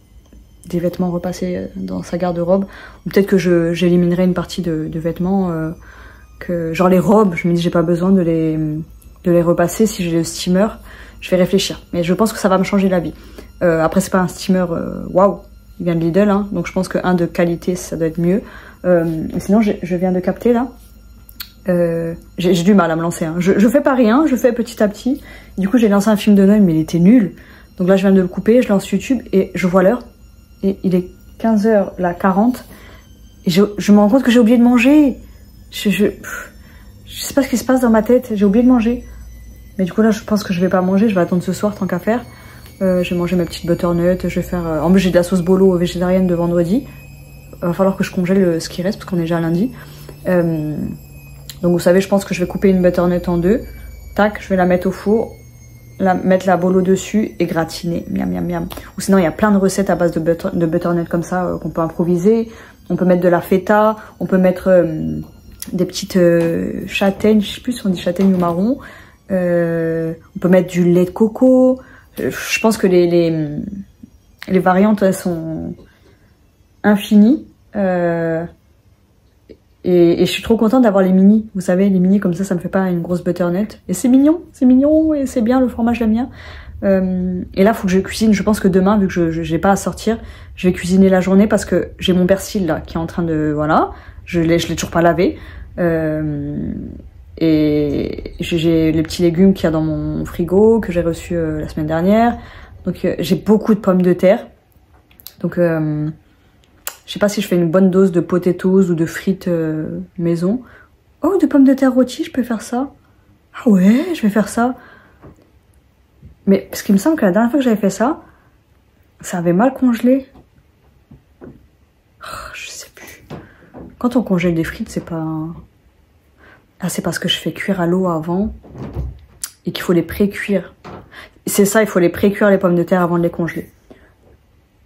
vêtements repassés dans sa garde-robe. Ou peut-être que j'éliminerai une partie de vêtements que genre les robes, je me dis j'ai pas besoin de les repasser si j'ai le steamer. Je vais réfléchir, mais je pense que ça va me changer la vie. Après c'est pas un steamer waouh, il vient de Lidl, hein, donc je pense qu'un de qualité ça doit être mieux. Sinon je viens de capter là. J'ai du mal à me lancer, hein. Je fais pas rien, je fais petit à petit. Du coup j'ai lancé un film de Noël mais il était nul. Donc là je viens de le couper, je lance YouTube et je vois l'heure. Et il est 15h40. Et je me rends compte que j'ai oublié de manger. Je sais pas ce qui se passe dans ma tête, j'ai oublié de manger. Mais du coup là je pense que je vais pas manger, je vais attendre ce soir tant qu'à faire. Je vais manger ma petite butternut, je vais faire... En plus j'ai de la sauce bolo végétarienne de vendredi. Va falloir que je congèle ce qui reste parce qu'on est déjà lundi. Donc vous savez, je pense que je vais couper une butternut en deux. Tac, je vais la mettre au four, mettre la bolo dessus et gratiner. Miam miam miam. Ou sinon il y a plein de recettes à base de butternut comme ça qu'on peut improviser. On peut mettre de la feta, on peut mettre des petites châtaignes, je sais plus si on dit châtaigne ou marron. On peut mettre du lait de coco. Je pense que les variantes elles sont infinies. Et je suis trop contente d'avoir les mini. Vous savez, les mini comme ça me fait pas une grosse butternut. Et c'est mignon et c'est bien, le fromage j'aime bien. Et là, faut que je cuisine. Je pense que demain, vu que j'ai pas à sortir, je vais cuisiner la journée parce que j'ai mon persil là qui est en train de... Voilà, je l'ai toujours pas lavé. Et j'ai les petits légumes qu'il y a dans mon frigo, que j'ai reçus la semaine dernière. Donc j'ai beaucoup de pommes de terre. Donc je sais pas si je fais une bonne dose de potatoes ou de frites maison. Oh, de pommes de terre rôties, je peux faire ça. Ah ouais, je vais faire ça. Mais parce qu'il me semble que la dernière fois que j'avais fait ça, ça avait mal congelé. Oh, je sais plus. Quand on congèle des frites, c'est pas... Ah, c'est parce que je fais cuire à l'eau avant et qu'il faut les pré-cuire. C'est ça, il faut les pré-cuire les pommes de terre avant de les congeler.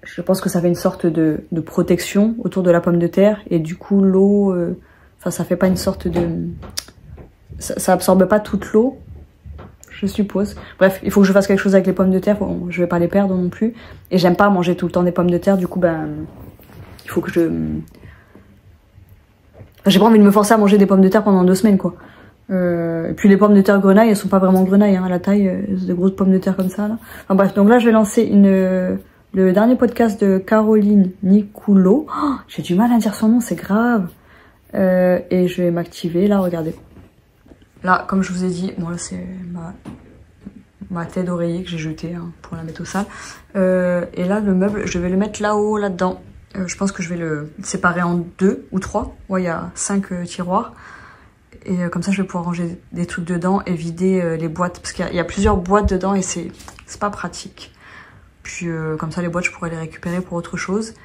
Je pense que ça fait une sorte de protection autour de la pomme de terre et du coup l'eau, enfin ça fait pas une sorte de... Ça absorbe pas toute l'eau, je suppose. Bref, il faut que je fasse quelque chose avec les pommes de terre, bon, je vais pas les perdre non plus. Et j'aime pas manger tout le temps des pommes de terre, du coup ben il faut que je... J'ai pas envie de me forcer à manger des pommes de terre pendant 2 semaines quoi. Et puis les pommes de terre grenaille, elles sont pas vraiment grenailles hein, à la taille, des grosses pommes de terre comme ça là. Enfin bref, donc là je vais lancer le dernier podcast de Caroline Nicoulot. Oh, j'ai du mal à dire son nom, c'est grave. Et je vais m'activer là, regardez. Là, comme je vous ai dit, bon là c'est ma tête d'oreiller que j'ai jetée hein, pour la mettre au sale. Et là le meuble, je vais le mettre là-haut, là-dedans. Je pense que je vais le séparer en 2 ou 3. Ouais, il y a 5 tiroirs. Et comme ça, je vais pouvoir ranger des trucs dedans et vider les boîtes. Parce qu'il y a plusieurs boîtes dedans et c'est pas pratique. Puis comme ça, les boîtes, je pourrais les récupérer pour autre chose.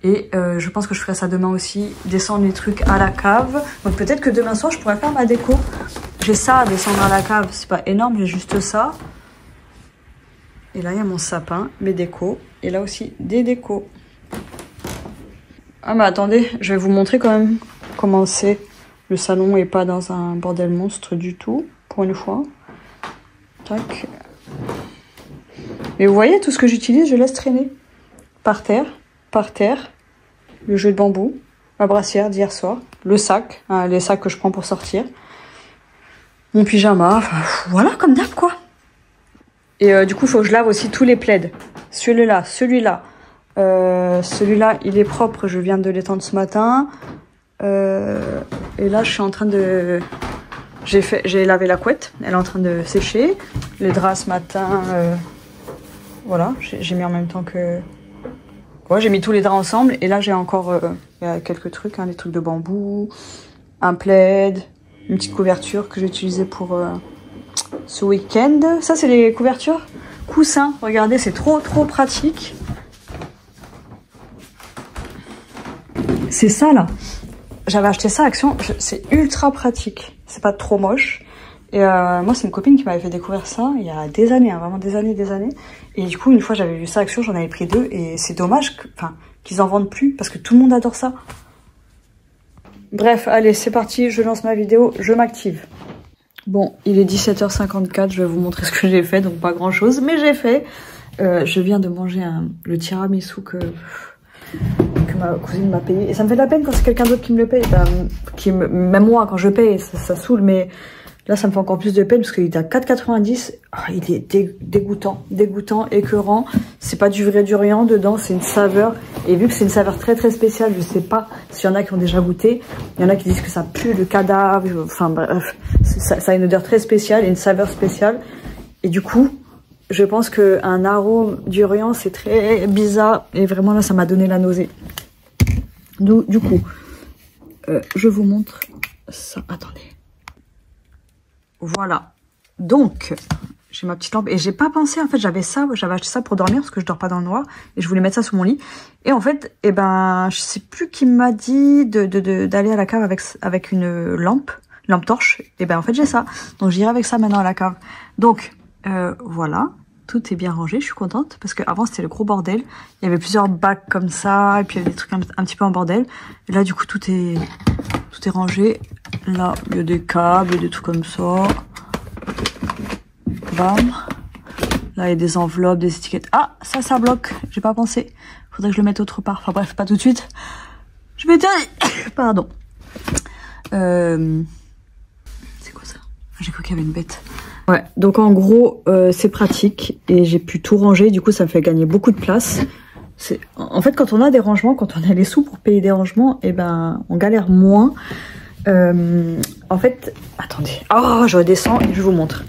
Et je pense que je ferai ça demain aussi. Descendre les trucs à la cave. Donc peut-être que demain soir, je pourrais faire ma déco. J'ai ça à descendre à la cave. C'est pas énorme, j'ai juste ça. Et là, il y a mon sapin, mes décos. Et là aussi, des décos. Ah mais attendez, je vais vous montrer quand même comment c'est. Le salon est pas dans un bordel monstre du tout, pour une fois. Tac. Mais vous voyez, tout ce que j'utilise, je laisse traîner. Par terre, le jeu de bambou, ma brassière d'hier soir, le sac, hein, les sacs que je prends pour sortir, mon pyjama, enfin voilà, comme d'hab quoi. Et du coup, il faut que je lave aussi tous les plaids. Celui-là. Celui-là, il est propre, je viens de l'étendre ce matin. Et là, je suis en train de... J'ai lavé la couette, elle est en train de sécher. Les draps ce matin, voilà, j'ai mis en même temps que... Ouais, j'ai mis tous les draps ensemble. Et là, j'ai encore y a quelques trucs, hein, des trucs de bambou, un plaid, une petite couverture que j'ai utilisée pour ce week-end. Ça, c'est les couvertures coussins. Regardez, c'est trop pratique. C'est ça là. J'avais acheté ça à Action, c'est ultra pratique. C'est pas trop moche. Et moi, c'est une copine qui m'avait fait découvrir ça il y a des années, hein, vraiment des années. Et du coup, une fois, j'avais vu ça à Action, j'en avais pris 2. Et c'est dommage qu'ils en vendent plus parce que tout le monde adore ça. Bref, allez, c'est parti, je lance ma vidéo, je m'active. Bon, il est 17h54, je vais vous montrer ce que j'ai fait, donc pas grand chose, mais j'ai fait. Je viens de manger le tiramisu que ma cousine m'a payé. Et ça me fait de la peine quand c'est quelqu'un d'autre qui me le paye. Ben, même moi, quand je paye, ça saoule, mais là, ça me fait encore plus de peine parce qu'il est à 4,90. Oh, il est dégoûtant, écœurant. C'est pas du vrai durian dedans, c'est une saveur. Et vu que c'est une saveur très très spéciale, je sais pas s'il y en a qui ont déjà goûté. Il y en a qui disent que ça pue le cadavre. Enfin bref, ça a une odeur très spéciale et une saveur spéciale. Et du coup, je pense qu'un arôme durian, c'est très bizarre. Et vraiment là, ça m'a donné la nausée. Du coup, je vous montre ça. Attendez. Voilà, donc j'ai ma petite lampe et j'ai pas pensé, en fait j'avais acheté ça pour dormir parce que je dors pas dans le noir et je voulais mettre ça sous mon lit. Et en fait, eh ben, je sais plus qui m'a dit d'aller à la cave avec une lampe torche. Et ben en fait j'ai ça, donc j'irai avec ça maintenant à la cave. Donc voilà, tout est bien rangé, je suis contente parce qu'avant c'était le gros bordel. Il y avait plusieurs bacs comme ça et puis il y avait des trucs un petit peu en bordel. Et là du coup tout est rangé. Là, il y a des câbles, des trucs comme ça. Bam. Là, il y a des enveloppes, des étiquettes. Ah, ça bloque. J'ai pas pensé. Faudrait que je le mette autre part. Enfin bref, pas tout de suite. Je vais dire... Pardon. C'est quoi ça? J'ai cru qu'il y avait une bête. Ouais, donc en gros, c'est pratique. Et j'ai pu tout ranger. Du coup, ça me fait gagner beaucoup de place. En fait, quand on a des rangements, quand on a les sous pour payer des rangements, eh ben, on galère moins. En fait, attendez, oh, je redescends et je vous montre.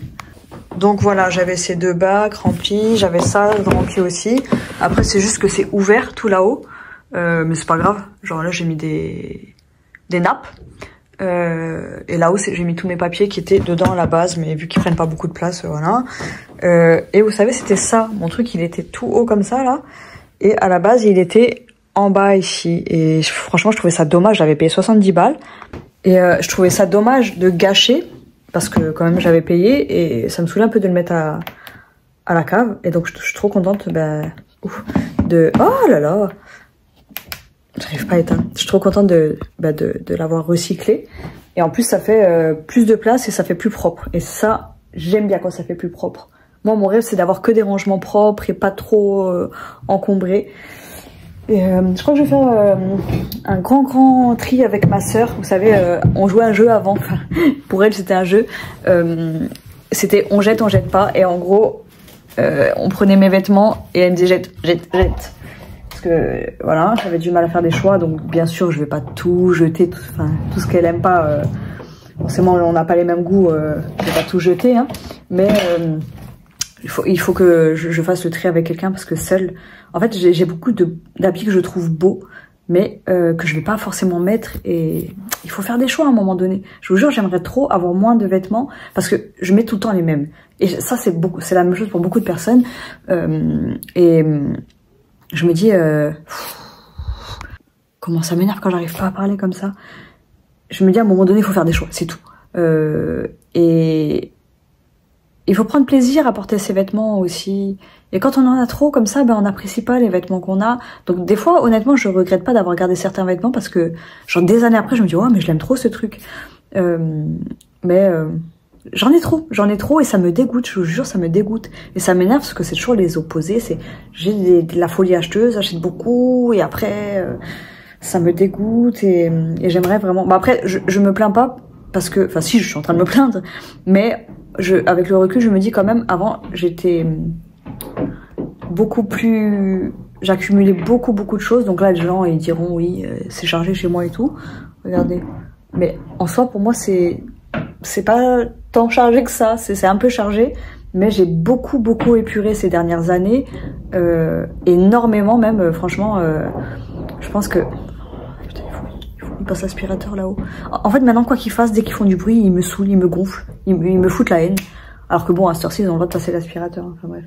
Donc voilà, j'avais ces deux bacs remplis, j'avais ça rempli aussi. Après, c'est juste que c'est ouvert tout là-haut, mais c'est pas grave. Genre là, j'ai mis des nappes. Et là-haut, j'ai mis tous mes papiers qui étaient dedans à la base, mais vu qu'ils prennent pas beaucoup de place, voilà. Et vous savez, c'était ça, mon truc, il était tout haut comme ça là, et à la base, il était en bas ici. Et franchement, je trouvais ça dommage. J'avais payé 70 balles. Et je trouvais ça dommage de gâcher, parce que quand même j'avais payé, et ça me saoulait un peu de le mettre à la cave. Et donc je suis trop contente Oh là là, j'arrive pas à éteindre. Je suis trop contente de l'avoir recyclé. Et en plus ça fait plus de place et ça fait plus propre. Et ça, j'aime bien quand ça fait plus propre. Moi mon rêve c'est d'avoir que des rangements propres et pas trop encombrés. Et je crois que je vais faire un grand tri avec ma sœur. Vous savez, on jouait un jeu avant. Pour elle, c'était un jeu. C'était on jette pas. Et en gros, on prenait mes vêtements et elle me disait jette. Parce que voilà, j'avais du mal à faire des choix. Donc bien sûr, je vais pas tout jeter, tout ce qu'elle aime pas. Forcément, on n'a pas les mêmes goûts. Je vais pas tout jeter, hein. Mais il faut que je fasse le tri avec quelqu'un parce que seule... En fait, j'ai beaucoup d'habits que je trouve beaux, mais que je vais pas forcément mettre. Et il faut faire des choix à un moment donné. Je vous jure, j'aimerais trop avoir moins de vêtements parce que je mets tout le temps les mêmes. Et ça, c'est la même chose pour beaucoup de personnes. Et je me dis... comment ça m'énerve quand j'arrive pas à parler comme ça. Je me dis à un moment donné, il faut faire des choix, c'est tout. Et... il faut prendre plaisir à porter ses vêtements aussi. Et quand on en a trop comme ça, ben on n'apprécie pas les vêtements qu'on a. Donc des fois, honnêtement, je regrette pas d'avoir gardé certains vêtements parce que genre des années après, je me dis oh mais je l'aime trop ce truc. J'en ai trop et ça me dégoûte. Je vous jure, ça me dégoûte et ça m'énerve parce que c'est toujours les opposés. J'ai de la folie acheteuse, j'achète beaucoup et après ça me dégoûte et j'aimerais vraiment. Bon après, je me plains pas parce que, enfin si, je suis en train de me plaindre, mais avec le recul, je me dis quand même, avant, j'étais beaucoup plus... J'accumulais beaucoup de choses. Donc là, les gens, ils diront, oui, c'est chargé chez moi et tout. Regardez. Mais en soi, pour moi, c'est pas tant chargé que ça. C'est un peu chargé. Mais j'ai beaucoup épuré ces dernières années. Énormément même, franchement. Je pense que... Il passe l'aspirateur là-haut. En fait, maintenant, quoi qu'ils fassent, dès qu'ils font du bruit, ils me saoulent, ils me gonflent, ils me foutent la haine. Alors que bon, à cette heure-ci, ils ont le droit de passer l'aspirateur. Enfin bref.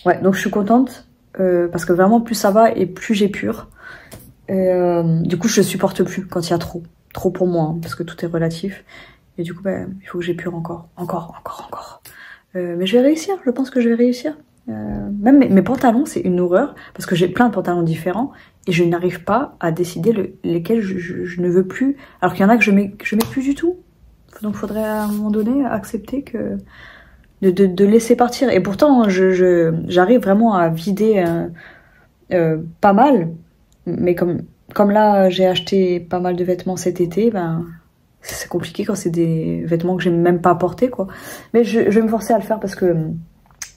Ouais, donc je suis contente parce que vraiment, plus ça va et plus j'épure. Du coup, je supporte plus quand il y a trop. Trop pour moi, hein, parce que tout est relatif. Et du coup, il faut que j'épure encore. Mais je vais réussir, je pense que je vais réussir. Même mes pantalons, c'est une horreur parce que j'ai plein de pantalons différents et je n'arrive pas à décider lesquels je ne veux plus, alors qu'il y en a que je mets plus du tout. Donc faudrait à un moment donné accepter que de laisser partir. Et pourtant j'arrive vraiment à vider pas mal, mais comme là j'ai acheté pas mal de vêtements cet été, ben c'est compliqué quand c'est des vêtements que j'aime même pas porter quoi. Mais je vais me forcer à le faire parce que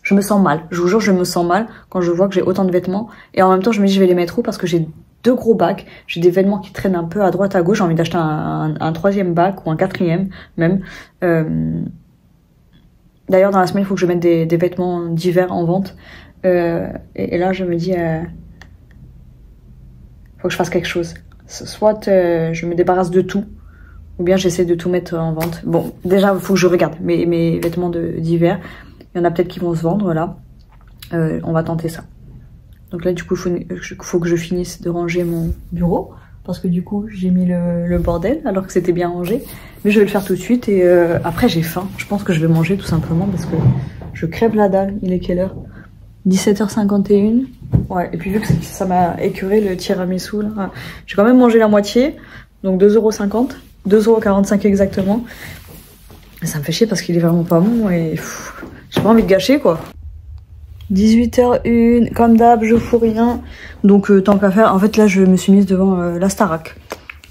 je me sens mal. Je vous jure, je me sens mal quand je vois que j'ai autant de vêtements. Et en même temps, je me dis je vais les mettre où parce que j'ai 2 gros bacs. J'ai des vêtements qui traînent un peu à droite à gauche. J'ai envie d'acheter un 3e bac ou un 4e même. D'ailleurs, dans la semaine, il faut que je mette des vêtements d'hiver en vente. Et là, je me dis faut que je fasse quelque chose. Soit je me débarrasse de tout, ou bien j'essaie de tout mettre en vente. Bon, déjà, il faut que je regarde mes vêtements d'hiver. Il y en a peut-être qui vont se vendre, là. On va tenter ça. Donc là, du coup, il faut que je finisse de ranger mon bureau. Parce que du coup, j'ai mis le bordel, alors que c'était bien rangé. Mais je vais le faire tout de suite. Et après, j'ai faim. Je pense que je vais manger, tout simplement, parce que je crève la dalle. Il est quelle heure? 17h51. Ouais, et puis vu que ça m'a écuré le tiramisu, là, j'ai quand même mangé la moitié. Donc 2,50 €. 2,45 € exactement. Et ça me fait chier parce qu'il est vraiment pas bon et j'ai pas envie de gâcher quoi. 18h01, comme d'hab, je fous rien. Donc tant qu'à faire, en fait là je me suis mise devant la Starac.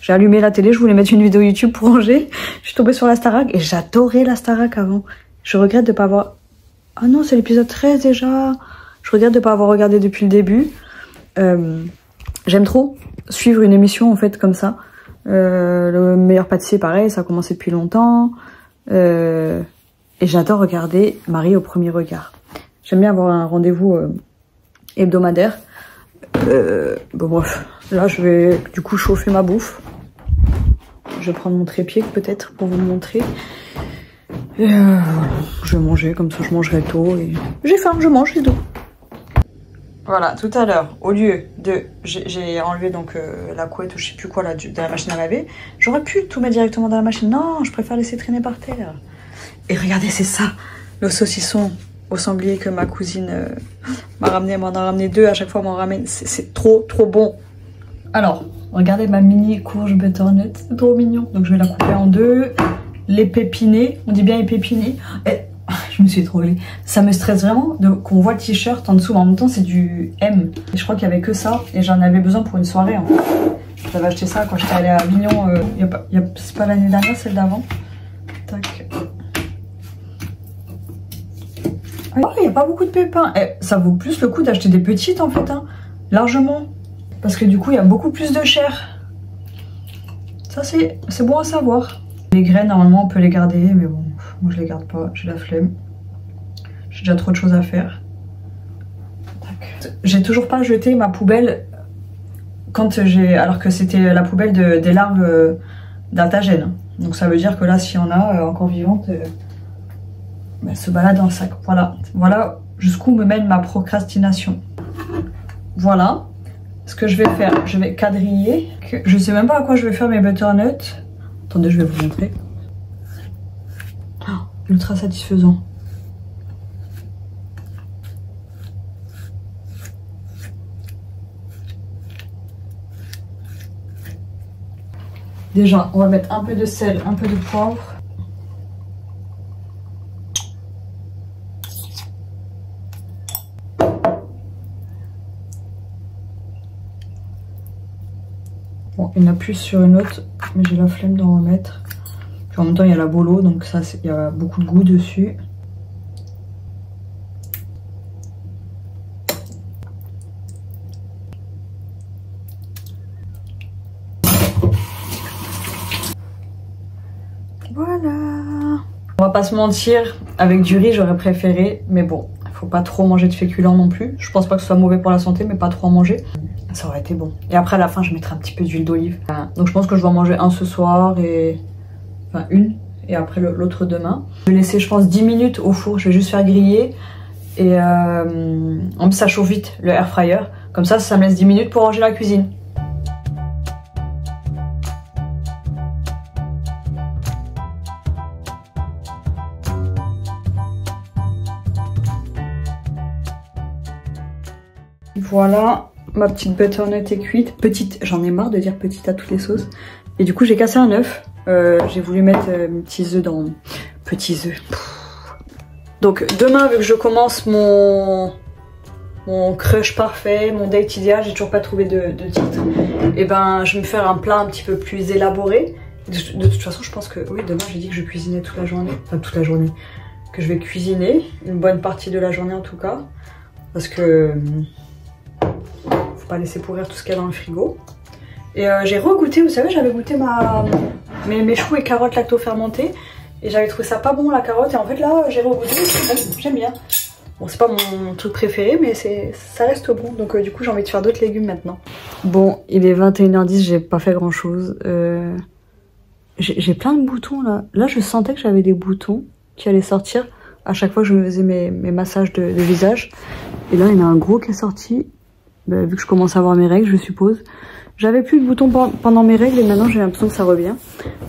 J'ai allumé la télé, je voulais mettre une vidéo YouTube pour ranger. Je suis tombée sur la Starac et j'adorais la Starac avant. Je regrette de pas avoir... Ah non, c'est l'épisode 13 déjà. Je regrette de pas avoir regardé depuis le début. J'aime trop suivre une émission en fait comme ça. Le meilleur pâtissier pareil, ça a commencé depuis longtemps. Et j'adore regarder Marie au premier regard. J'aime bien avoir un rendez-vous hebdomadaire. Bon bref, là je vais du coup chauffer ma bouffe. Je vais prendre mon trépied peut-être pour vous le montrer. Et voilà, je vais manger, comme ça je mangerai tôt. Et... j'ai faim, je mange, c'est tout. Voilà, tout à l'heure, au lieu de... J'ai enlevé donc la couette ou je sais plus quoi là, de la machine à laver. J'aurais pu tout mettre directement dans la machine. Non, je préfère laisser traîner par terre. Et regardez, c'est ça, le saucisson au sanglier que ma cousine m'a ramené. Elle m'en a ramené 2, à chaque fois elle m'en ramène. C'est trop bon. Alors, regardez ma mini courge butternut, c'est trop mignon. Donc je vais la couper en 2, l'épépiner, on dit bien épépiner. Et... je me suis trouvée. Ça me stresse vraiment qu'on voit le t-shirt en dessous, mais en même temps c'est du M. Et je crois qu'il n'y avait que ça et j'en avais besoin pour une soirée en fait. J'avais acheté ça quand j'étais allée à Avignon, c'est pas l'année dernière, celle d'avant. Tac. Ah, il n'y a pas beaucoup de pépins. Ça vaut plus le coup d'acheter des petites en fait, hein. Largement. Parce que du coup il y a beaucoup plus de chair. Ça c'est bon à savoir. Les graines normalement on peut les garder, mais bon, moi je les garde pas, j'ai la flemme. J'ai déjà trop de choses à faire. J'ai toujours pas jeté ma poubelle alors que c'était la poubelle des larves d'Atagène. Donc ça veut dire que là s'il y en a encore vivantes, elle se balade dans le sac. Voilà jusqu'où me mène ma procrastination. Voilà ce que je vais faire. Je vais quadriller. Je sais même pas à quoi je vais faire mes butternuts. Attendez, je vais vous montrer. Oh, ultra satisfaisant. Déjà, on va mettre un peu de sel, un peu de poivre. Bon, il y en a plus sur une autre, mais j'ai la flemme d'en remettre. Puis en même temps, il y a la bolo, donc ça, il y a beaucoup de goût dessus. Voilà. On va pas se mentir, avec du riz, j'aurais préféré, mais bon, faut pas trop manger de féculents non plus. Je pense pas que ce soit mauvais pour la santé, mais pas trop en manger. Ça aurait été bon. Et après, à la fin, je mettrai un petit peu d'huile d'olive. Donc je pense que je vais en manger un ce soir et... enfin, une. Et après, l'autre demain. Je vais laisser, je pense, 10 minutes au four. Je vais juste faire griller. Et en plus, ça chauffe vite, le air fryer. Comme ça me laisse 10 minutes pour ranger la cuisine. Voilà, ma petite butternut est cuite. Petite, j'en ai marre de dire petite à toutes les sauces. Et du coup, j'ai cassé un œuf. J'ai voulu mettre mes petits œufs dans... Petits œufs. Donc demain, vu que je commence mon mon crush parfait, mon date idéal, j'ai toujours pas trouvé de titre. Et ben je vais me faire un plat un petit peu plus élaboré. De toute façon je pense que, oui demain j'ai dit que je cuisinais toute la journée, enfin toute la journée, que je vais cuisiner, une bonne partie de la journée en tout cas. Parce que faut pas laisser pourrir tout ce qu'il y a dans le frigo. Et j'ai re-goûté, vous savez j'avais goûté mes choux et carottes lacto-fermentées. Et j'avais trouvé ça pas bon la carotte et en fait là j'ai re-goûté, c'est bon, j'aime bien. Bon c'est pas mon truc préféré mais ça reste bon donc du coup j'ai envie de faire d'autres légumes maintenant. Bon il est 21h10, j'ai pas fait grand chose. J'ai plein de boutons là. Là je sentais que j'avais des boutons qui allaient sortir à chaque fois que je me faisais mes massages de visage. Et là il y en a un gros qui est sorti, bah, vu que je commence à avoir mes règles je suppose. J'avais plus de boutons pendant mes règles et maintenant j'ai l'impression que ça revient.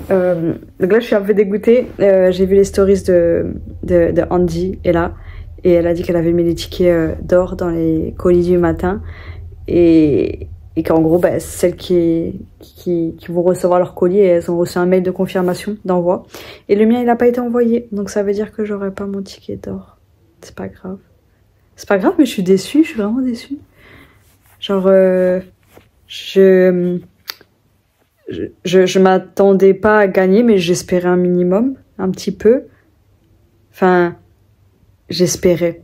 Donc là je suis un peu dégoûtée. J'ai vu les stories de Andy et elle a dit qu'elle avait mis les tickets d'or dans les colis du matin et qu'en gros bah, celles qui vont recevoir leur colis, elles ont reçu un mail de confirmation d'envoi et le mien il n'a pas été envoyé donc ça veut dire que j'aurai pas mon ticket d'or. C'est pas grave. C'est pas grave mais je suis déçue, je suis vraiment déçue. Genre je m'attendais pas à gagner, mais j'espérais un minimum, un petit peu. Enfin, j'espérais.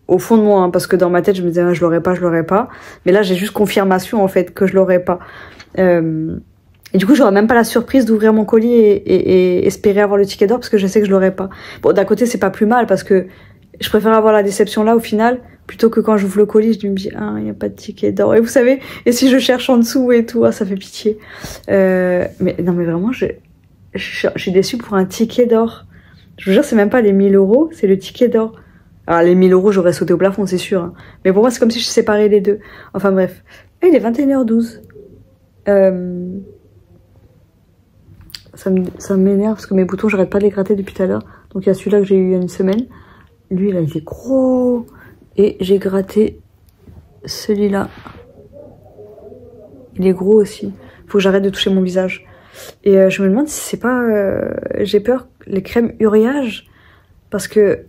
Au fond de moi, hein, parce que dans ma tête, je me disais, ah, je l'aurais pas. Mais là, j'ai juste confirmation, en fait, que je l'aurais pas. Et du coup, j'aurais même pas la surprise d'ouvrir mon colis et espérer avoir le ticket d'or, parce que je sais que je l'aurais pas. Bon, d'un côté, c'est pas plus mal, parce que je préfère avoir la déception là, au final, plutôt que quand j'ouvre le colis, je me dis, ah, il n'y a pas de ticket d'or. Et vous savez, et si je cherche en dessous et tout, ah, ça fait pitié. Mais non, mais vraiment, je suis déçue pour un ticket d'or. Je vous jure, c'est même pas les 1000 €, c'est le ticket d'or. Alors, les 1000 €, j'aurais sauté au plafond, c'est sûr. Hein. Mais pour moi, c'est comme si je séparais les deux. Enfin, bref. Et il est 21h12. Ça m'énerve parce que mes boutons, j'arrête pas de les gratter depuis tout à l'heure. Donc, il y a celui-là que j'ai eu il y a une semaine. Lui, là, il est gros. Et j'ai gratté celui-là. Il est gros aussi. Faut que j'arrête de toucher mon visage. Et je me demande si c'est pas... j'ai peur, les crèmes uriage. Parce que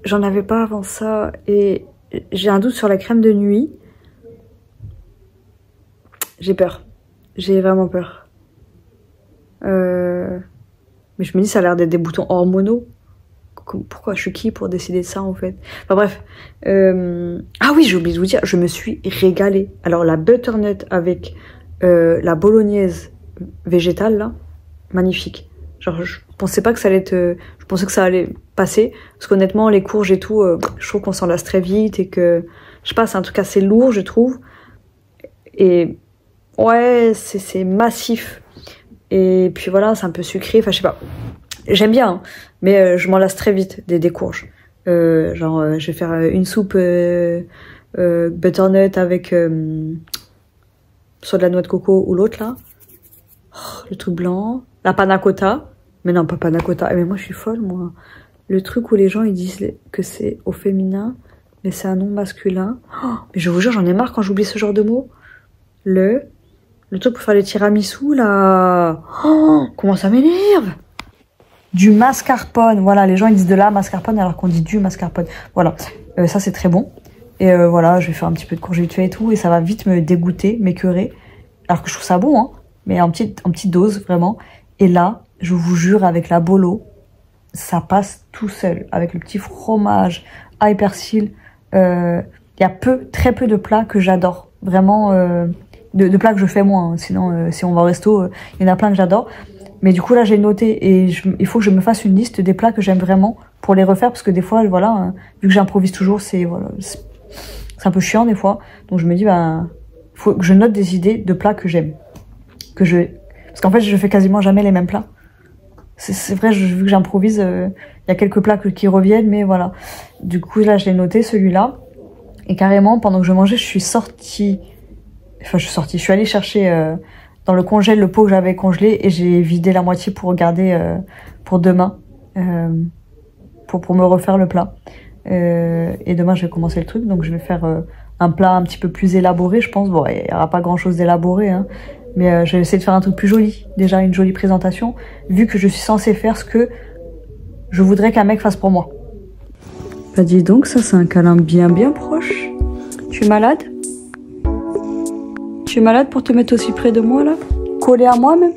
j'en avais pas avant ça. Et j'ai un doute sur la crème de nuit. J'ai peur. J'ai vraiment peur. Mais je me dis, ça a l'air d'être des boutons hormonaux. Pourquoi je suis qui pour décider de ça en fait? Enfin bref. Ah oui, j'ai oublié de vous dire, je me suis régalée. Alors la butternut avec la bolognaise végétale là, magnifique. Genre je pensais pas que ça allait je pensais que ça allait passer. Parce qu'honnêtement les courges et tout, je trouve qu'on s'en lasse très vite et que, je sais pas, c'est un truc assez lourd je trouve. Et ouais, c'est massif. Et puis voilà, c'est un peu sucré, enfin je sais pas. J'aime bien, hein, mais je m'en lasse très vite des courges. Je vais faire une soupe butternut avec soit de la noix de coco ou l'autre là. Oh, le truc blanc. La panna cotta. Mais non, pas panna cotta. Mais moi je suis folle moi. Le truc où les gens ils disent que c'est au féminin, mais c'est un nom masculin. Oh, mais je vous jure, j'en ai marre quand j'oublie ce genre de mots. Le truc pour faire le tiramisu là. Oh, comment ça m'énerve! Du mascarpone, voilà, les gens ils disent de la mascarpone alors qu'on dit du mascarpone. Voilà, ça c'est très bon. Et voilà, je vais faire un petit peu de courge vite fait et tout, et ça va vite me dégoûter, m'écœurer. Alors que je trouve ça bon, hein, mais en petite dose, vraiment. Et là, je vous jure, avec la bolo, ça passe tout seul. Avec le petit fromage, ail persil. Il y a très peu de plats que j'adore. Vraiment, de plats que je fais moins. Hein. Sinon, si on va au resto, il y en a plein que j'adore. Mais du coup là j'ai noté et il faut que je me fasse une liste des plats que j'aime vraiment pour les refaire parce que des fois voilà, hein, vu que j'improvise toujours c'est un peu chiant des fois. Donc je me dis faut que je note des idées de plats que j'aime. Parce qu'en fait je fais quasiment jamais les mêmes plats. C'est vrai, vu que j'improvise, il y a quelques plats qui reviennent mais voilà. Du coup là je l'ai noté celui-là et carrément pendant que je mangeais je suis allée chercher dans le congèle le pot que j'avais congelé et j'ai vidé la moitié pour garder pour demain pour me refaire le plat et demain je vais commencer le truc donc je vais faire un plat un petit peu plus élaboré je pense. Bon il n'y aura pas grand chose d'élaboré hein, mais je vais essayer de faire un truc plus joli, déjà une jolie présentation vu que je suis censée faire ce que je voudrais qu'un mec fasse pour moi. Bah dis donc, ça c'est un câlin bien proche. Tu Tu es malade? Tu es malade pour te mettre aussi près de moi là? Collé à moi même?